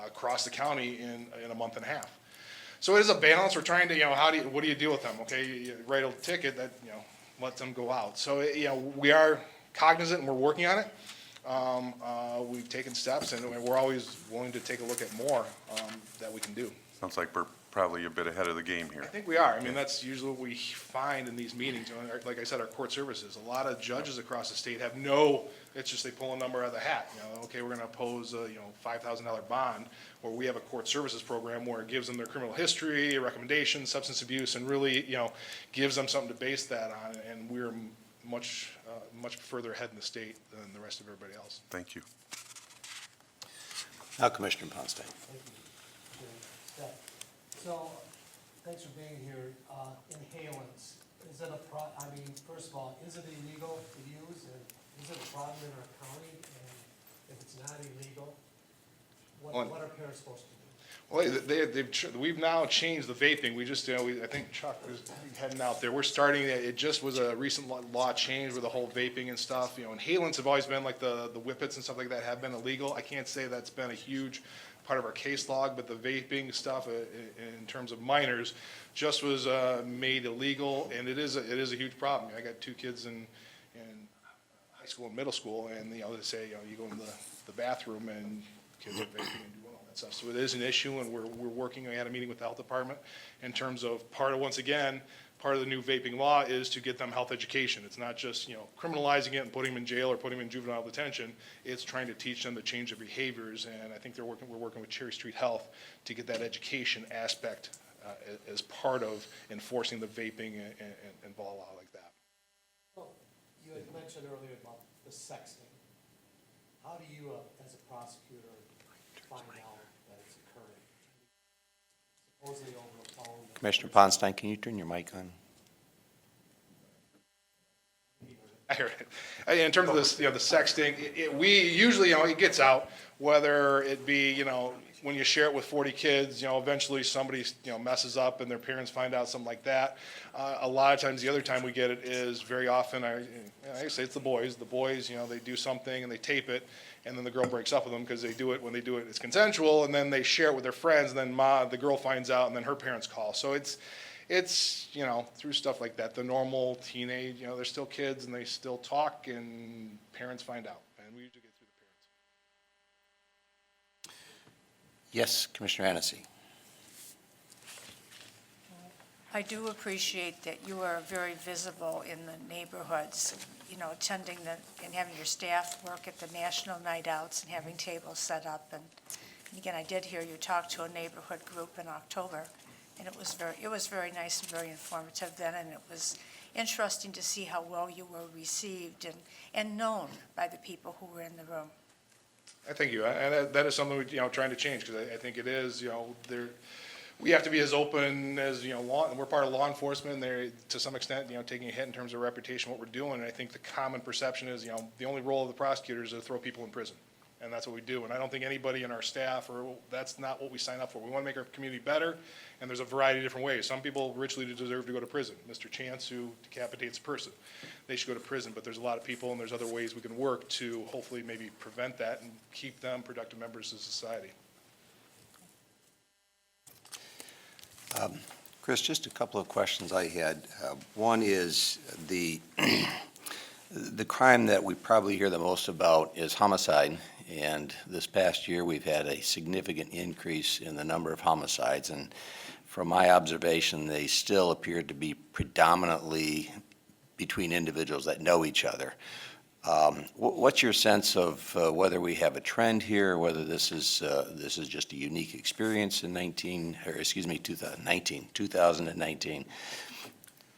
across the county in a month and a half. So it is a balance. We're trying to, what do you deal with them? Okay, you write a ticket that, lets them go out. So, we are cognizant and we're working on it. We've taken steps, and we're always willing to take a look at more that we can do. Sounds like we're probably a bit ahead of the game here. I think we are. I mean, that's usually what we find in these meetings. Like I said, our court services, a lot of judges across the state have it's just they pull a number out of the hat. Okay, we're going to oppose a, $5,000 bond, where we have a court services program where it gives them their criminal history, recommendations, substance abuse, and really, gives them something to base that on. And we're much further ahead in the state than the rest of everybody else. Thank you. Now, Commissioner Ponstein. So, thanks for being here. Inhalants, is it first of all, is it illegal to use, and is it a problem in our county? And if it's not illegal, what are parents supposed to do? Well, we've now changed the vaping. We just, I think Chuck was heading out there. We're starting, it just was a recent law change with the whole vaping and stuff. Inhalants have always been like the whippets and stuff like that have been illegal. I can't say that's been a huge part of our case log, but the vaping stuff in terms of minors just was made illegal, and it is a huge problem. I got 2 kids in high school and middle school, and they say you go in the bathroom and kids are vaping and doing all that stuff. So it is an issue, and we're working. I had a meeting with the health department in terms of part of the new vaping law is to get them health education. It's not just, criminalizing it and putting them in jail or putting them in juvenile detention. It's trying to teach them to change their behaviors, and I think we're working with Cherry Street Health to get that education aspect as part of enforcing the vaping and blah, blah, like that. Well, you had mentioned earlier about the sexting. How do you, as a prosecutor, find out that it's occurring? Supposedly over the phone. Commissioner Ponstein, can you turn your mic on? I hear it. In terms of this, the sexting, we usually, it gets out, whether it be, when you share it with 40 kids, eventually somebody, messes up and their parents find out, something like that. A lot of times, the other time we get it is very often, I say it's the boys. The boys, they do something and they tape it, and then the girl breaks up with them because they do it, when they do it, it's consensual, and then they share it with their friends, and then the girl finds out, and then her parents call. So it's, through stuff like that, the normal teenage, they're still kids and they still talk and parents find out. And we usually get through the parents. Yes, Commissioner Hennessy. I do appreciate that you are very visible in the neighborhoods, attending and having your staff work at the national night outs and having tables set up. And again, I did hear you talk to a neighborhood group in October. And it was very nice and very informative then, and it was interesting to see how well you were received and known by the people who were in the room. I thank you. And that is something we're, trying to change, because I think it is, we have to be as open as, we're part of law enforcement, and they're, to some extent, taking a hit in terms of reputation, what we're doing. And I think the common perception is, the only role of the prosecutor is to throw people in prison. And that's what we do. And I don't think anybody in our staff, that's not what we sign up for. We want to make our community better, and there's a variety of different ways. Some people richly deserve to go to prison. Mr. Chance, who decapitates a person, they should go to prison. But there's a lot of people, and there's other ways we can work to hopefully maybe prevent that and keep them productive members of society. Chris, just a couple of questions I had. One is the crime that we probably hear the most about is homicide. And this past year, we've had a significant increase in the number of homicides. And from my observation, they still appear to be predominantly between individuals that know each other. What's your sense of whether we have a trend here, or whether this is just a unique experience in 2019?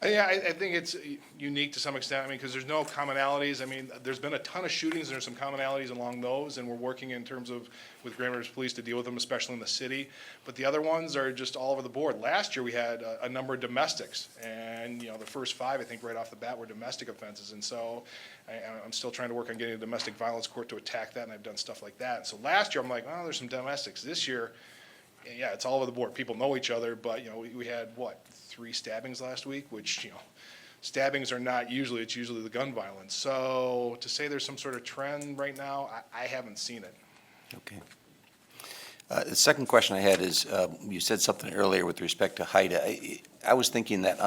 Yeah, I think it's unique to some extent, because there's no commonalities. There's been a ton of shootings, and there's some commonalities along those, and we're working in terms of, with Grand Rapids Police to deal with them, especially in the city. But the other ones are just all over the board. Last year, we had a number of domestics, and, the first 5, I think, right off the bat were domestic offenses. And so I'm still trying to work on getting a domestic violence court to attack that, and I've done stuff like that. So last year, I'm like, oh, there's some domestics. This year, yeah, it's all over the board. People know each other, but, we had, 3 stabbings last week, which, stabbings are not usually, it's usually the gun violence. So to say there's some sort of trend right now, I haven't seen it. Okay. The second question I had is, you said something earlier with respect to HIDA. I was thinking that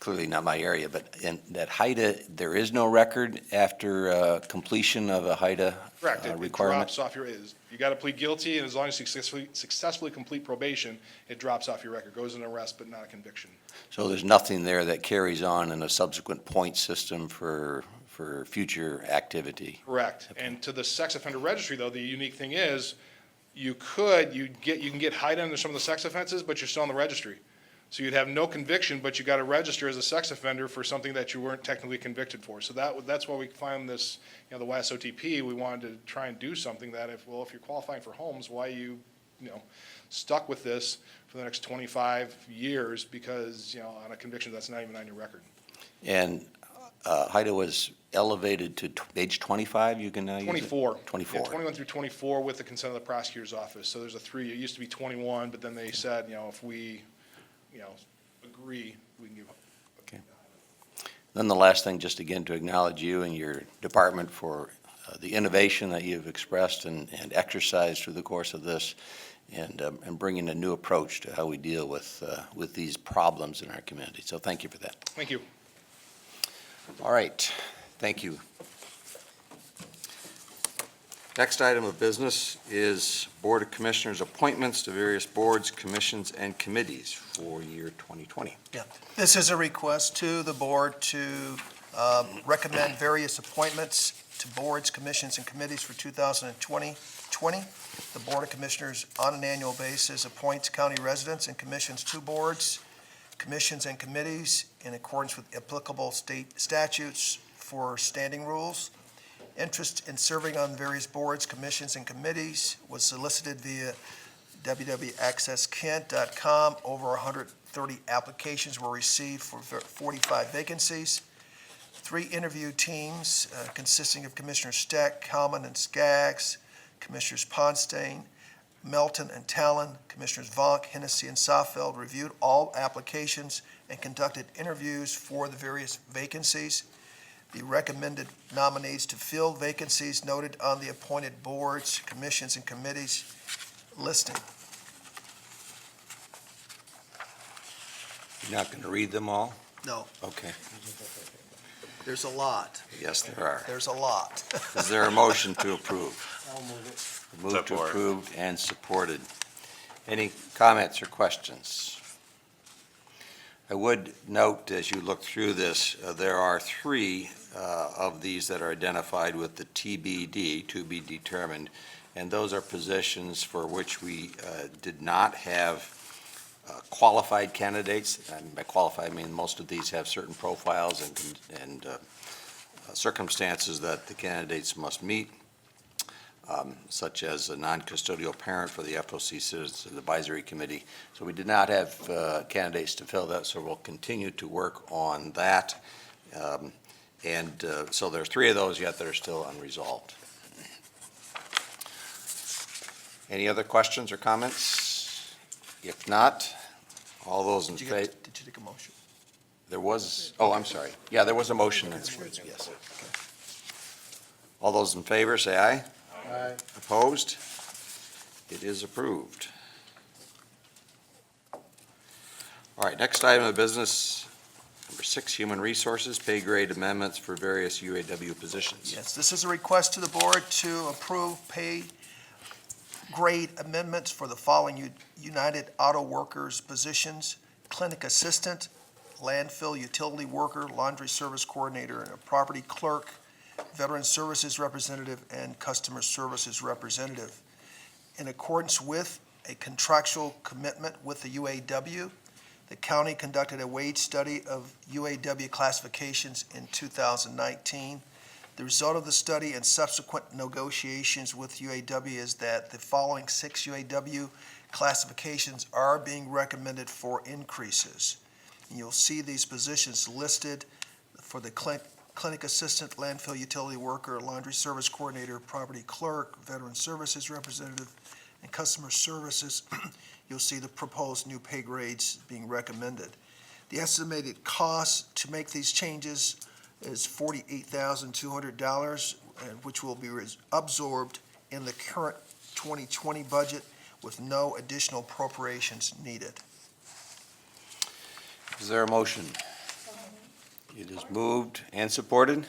clearly not my area, but in that HIDA, there is no record after completion of a HIDA Correct. It requirement? drops off you got to plead guilty, and as long as you successfully complete probation, it drops off your record. Goes an arrest, but not a conviction. So there's nothing there that carries on in a subsequent point system for future activity? Correct. Okay. And to the sex offender registry, though, the unique thing is, you can get HIDA under some of the sex offenses, but you're still on the registry. So you'd have no conviction, but you got to register as a sex offender for something that you weren't technically convicted for. So that's why we found this, the YSOTP, we wanted to try and do something that if you're qualifying for homes, why are you, stuck with this for the next 25 years because, on a conviction that's not even on your record. And HIDA was elevated to age 25, you can now use it? 24. 24. Yeah, 21 through 24 with the consent of the prosecutor's office. So there's a 3, it used to be 21, but then they said, if we, agree, we can give up. Okay. Then the last thing, just again to acknowledge you and your department for the innovation that you've expressed and exercised through the course of this, and bringing a new approach to how we deal with these problems in our community. So thank you for that. Thank you. All right, thank you. Next item of business is Board of Commissioners appointments to various boards, commissions, and committees for year 2020. Yeah, this is a request to the board to recommend various appointments to boards, commissions, and committees for 2020. 2020. The Board of Commissioners, on an annual basis, appoints county residents and commissions to boards, commissions, and committees in accordance with applicable state statutes for standing rules. Interest in serving on various boards, commissions, and committees was solicited via www.accesskent.com. Over 130 applications were received for 45 vacancies. 3 interview teams consisting of Commissioners Steck, Kalman, and Skaggs, Commissioners Ponstein, Melton, and Talon, Commissioners Vonk, Hennessy, and Soffeld reviewed all applications and conducted interviews for the various vacancies. The recommended nominees to fill vacancies noted on the appointed boards, commissions, and committees listing. You're not going to read them all? No, Okay. there's a lot. Yes, there are. There's a lot. Is there a motion to approve? I'll move it. Moved to Support. approved and supported. Any comments or questions? I would note, as you look through this, there are 3 of these that are identified with the TBD, to be determined, and those are positions for which we did not have qualified candidates. And by qualified, I mean most of these have certain profiles and circumstances that the candidates must meet, such as a non-custodial parent for the FOC Citizens Advisory Committee. So we did not have candidates to fill that, so we'll continue to work on that. So there's 3 of those yet that are still unresolved. Any other questions or comments? If not, all those in Did favor? you take a motion? There was, oh, I'm sorry. Yeah, there was a motion. Yes. All those in favor, say aye. Aye. Opposed? It is approved. All right, next item of business, number 6, Human Resources, pay grade amendments for various UAW positions. Yes, this is a request to the board to approve pay grade amendments for the following United Auto Workers positions: clinic assistant, landfill utility worker, laundry service coordinator, and a property clerk, veteran services representative, and customer services representative. In accordance with a contractual commitment with the UAW, the county conducted a wage study of UAW classifications in 2019. The result of the study and subsequent negotiations with UAW is that the following 6 UAW classifications are being recommended for increases. You'll see these positions listed for the clinic assistant, landfill utility worker, laundry service coordinator, property clerk, veteran services representative, and customer services. You'll see the proposed new pay grades being recommended. The estimated cost to make these changes is $48,200, which will be absorbed in the current 2020 budget with no additional appropriations needed. Is there a motion? It is moved and supported.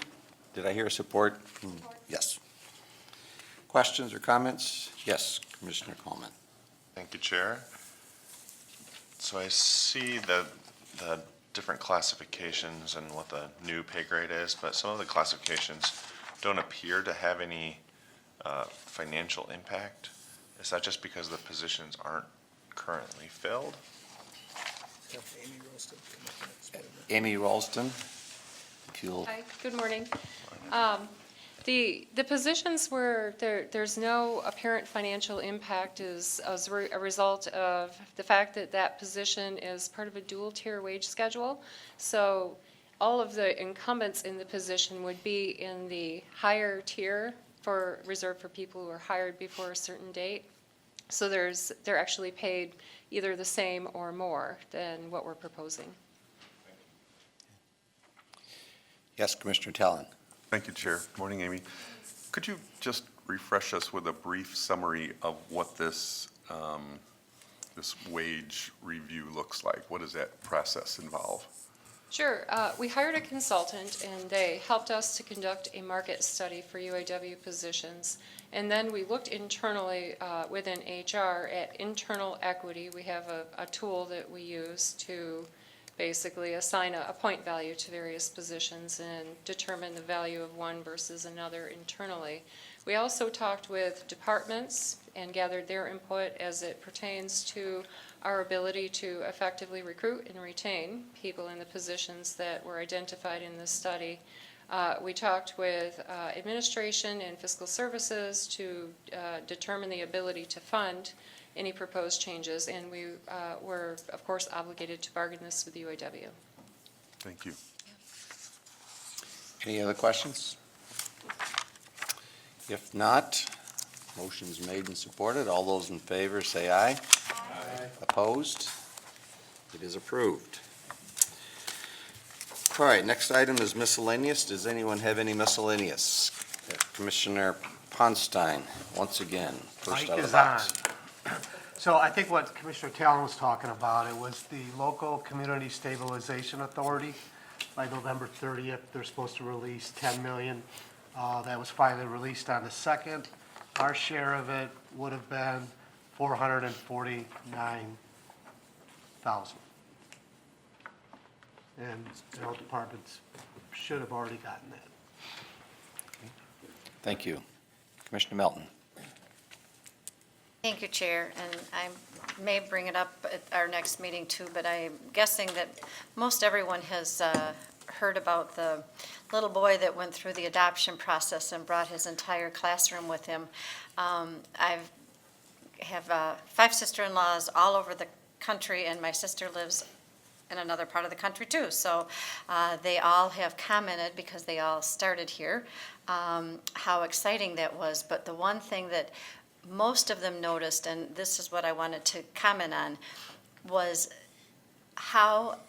Did I hear support? Yes. Questions or comments? Yes, Commissioner Coleman. Thank you, Chair. So I see the different classifications and what the new pay grade is, but some of the classifications don't appear to have any financial impact. Is that just because the positions aren't currently filled? Amy Ralston, if you'll. Hi, good morning. The positions where there's no apparent financial impact is as a result of the fact that that position is part of a dual-tier wage schedule. So all of the incumbents in the position would be in the higher tier reserved for people who are hired before a certain date. So they're actually paid either the same or more than what we're proposing. Yes, Commissioner Talon. Thank you, Chair. Morning, Amy. Could you just refresh us with a brief summary of what this wage review looks like? What does that process involve? Sure. We hired a consultant, and they helped us to conduct a market study for UAW positions. And then we looked internally within HR at internal equity. We have a tool that we use to basically assign a point value to various positions and determine the value of one versus another internally. We also talked with departments and gathered their input as it pertains to our ability to effectively recruit and retain people in the positions that were identified in this study. We talked with administration and fiscal services to determine the ability to fund any proposed changes, and we were, of course, obligated to bargain this with the UAW. Thank you. Any other questions? If not, motion's made and supported. All those in favor say aye. Aye. Opposed? It is approved. All right, next item is miscellaneous. Does anyone have any miscellaneous? Commissioner Ponstein, once again, first Mic out of the is box. on. So I think what Commissioner Talon was talking about, it was the local community stabilization authority. By November 30th, they're supposed to release $10 million. That was finally released on the 2nd. Our share of it would have been $449,000. And the health departments should have already gotten that. Thank you. Commissioner Melton. Thank you, Chair, and I may bring it up at our next meeting too, but I'm guessing that most everyone has heard about the little boy that went through the adoption process and brought his entire classroom with him. I have 5 sister-in-laws all over the country, and my sister lives in another part of the country too. So they all have commented, because they all started here, how exciting that was. But the one thing that most of them noticed, and this is what I wanted to comment on, was how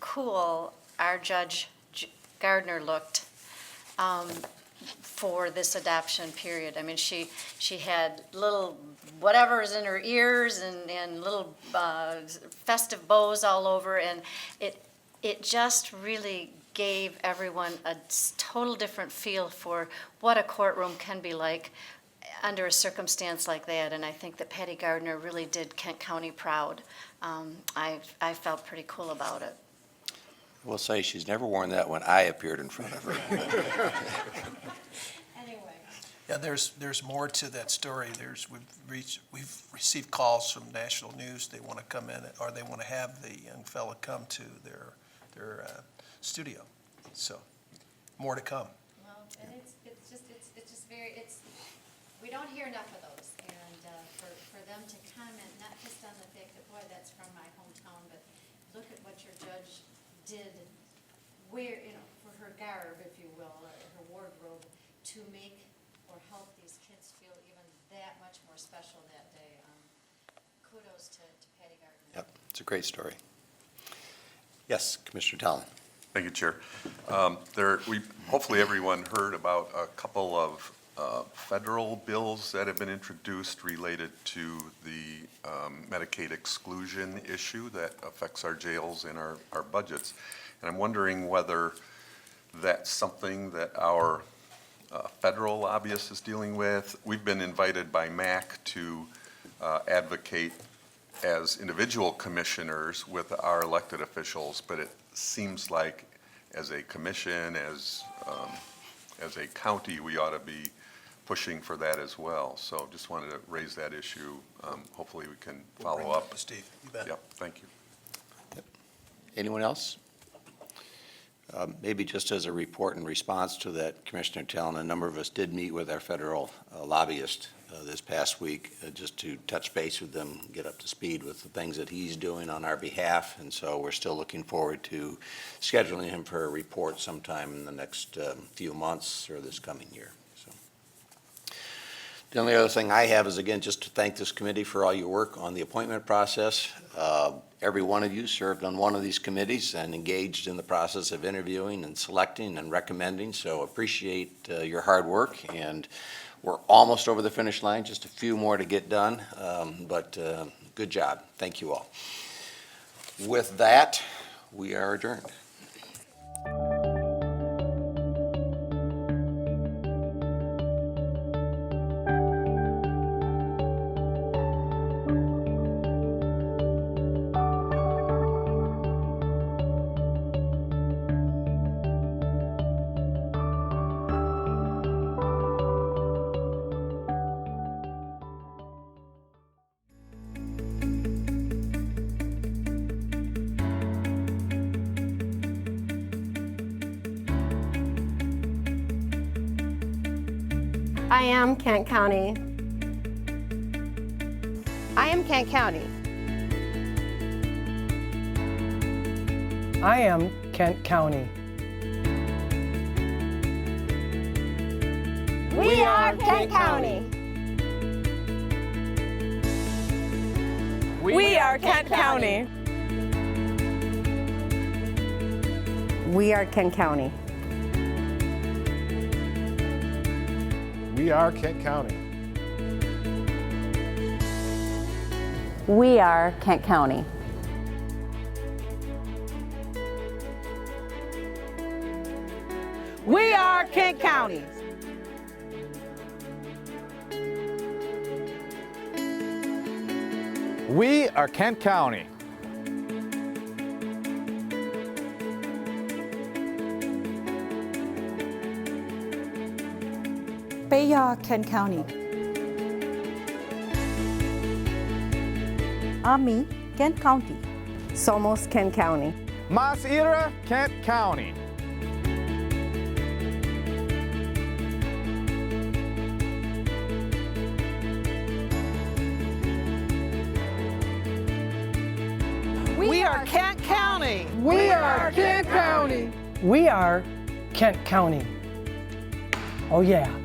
cool our Judge Gardner looked for this adoption period. I mean, she had little whatever's in her ears and little festive bows all over, and it just really gave everyone a total different feel for what a courtroom can be like under a circumstance like that. And I think that Patty Gardner really did Kent County proud. I felt pretty cool about it. I will say she's never worn that when I appeared in front of her. Anyway. Yeah, there's more to that story. We've received calls from national news. They want to come in, or they want to have the young fella come to their studio. So, more to come. Well, and it's just very, we don't hear enough of those. And for them to comment, not just on the fact that, boy, that's from my hometown, but look at what your judge did, where, for her garb, if you will, or her wardrobe, to make or help these kids feel even that much more special that day. Kudos to Patty Gardner. Yep, it's a great story. Yes, Commissioner Talon. Thank you, Chair. Hopefully everyone heard about a couple of federal bills that have been introduced related to the Medicaid exclusion issue that affects our jails and our budgets. And I'm wondering whether that's something that our federal lobbyist is dealing with. We've been invited by MAC to advocate as individual commissioners with our elected officials, but it seems like as a commission, as a county, we ought to be pushing for that as well. So just wanted to raise that issue. Hopefully we can follow We'll bring it up. with Steve. You bet. Yep, thank you. Yep. Anyone else? Maybe just as a report in response to that, Commissioner Talon, a number of us did meet with our federal lobbyist this past week just to touch base with them, get up to speed with the things that he's doing on our behalf. And so we're still looking forward to scheduling him for a report sometime in the next few months or this coming year. So the only other thing I have is, again, just to thank this committee for all your work on the appointment process. Every one of you served on one of these committees and engaged in the process of interviewing and selecting and recommending, so appreciate your hard work. And we're almost over the finish line, just a few more to get done, but good job. Thank you all. With that, we are adjourned. I am Kent County. I am Kent County. I am Kent County. We are Kent County. We are Kent County. We are Kent County. We are Kent County. We are Kent County. We are Kent County. We are Kent County. We are Kent County. Ami, Kent County. Somos Kent County. Mas Ira, Kent County. We are Kent County. We are Kent County. We are Kent County. Oh yeah.